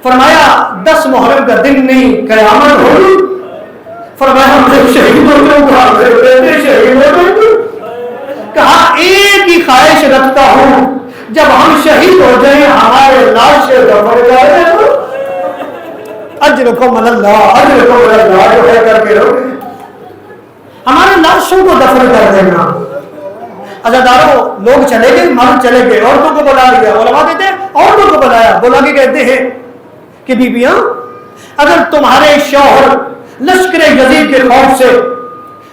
فرمایا 10 محرم کا دن نہیں قیامت ہوگی. فرمایا ہم شہیدوں کو بیٹے شہید ہو گئے. کہا ایک ہی خواہش رکھتا ہوں جب ہم شہید ہو جائیں ہمارے لاشیں دفن جائے. اجرکم اللہ, اجرکم اللہ جو ہے کر کے رہو, ہمارے لاشوں کو دفن کر دینا. عزیزانو لوگ چلے گئے, مرد چلے گئے, عورتوں کو بلا لیا. علماء کہتے ہیں عورتوں کو بلایا, بلا کے کہتے ہیں کہ بیبیاں اگر تمہارے شوہر لشکر یزید کے خوف سے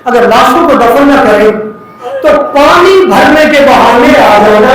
اگر لاشوں کو دفن نہ کریں تو پانی بھرنے کے بہانے آ جانا.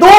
2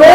2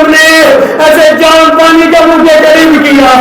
رب نے ایسے جان پانی کا مجھے قریب کیا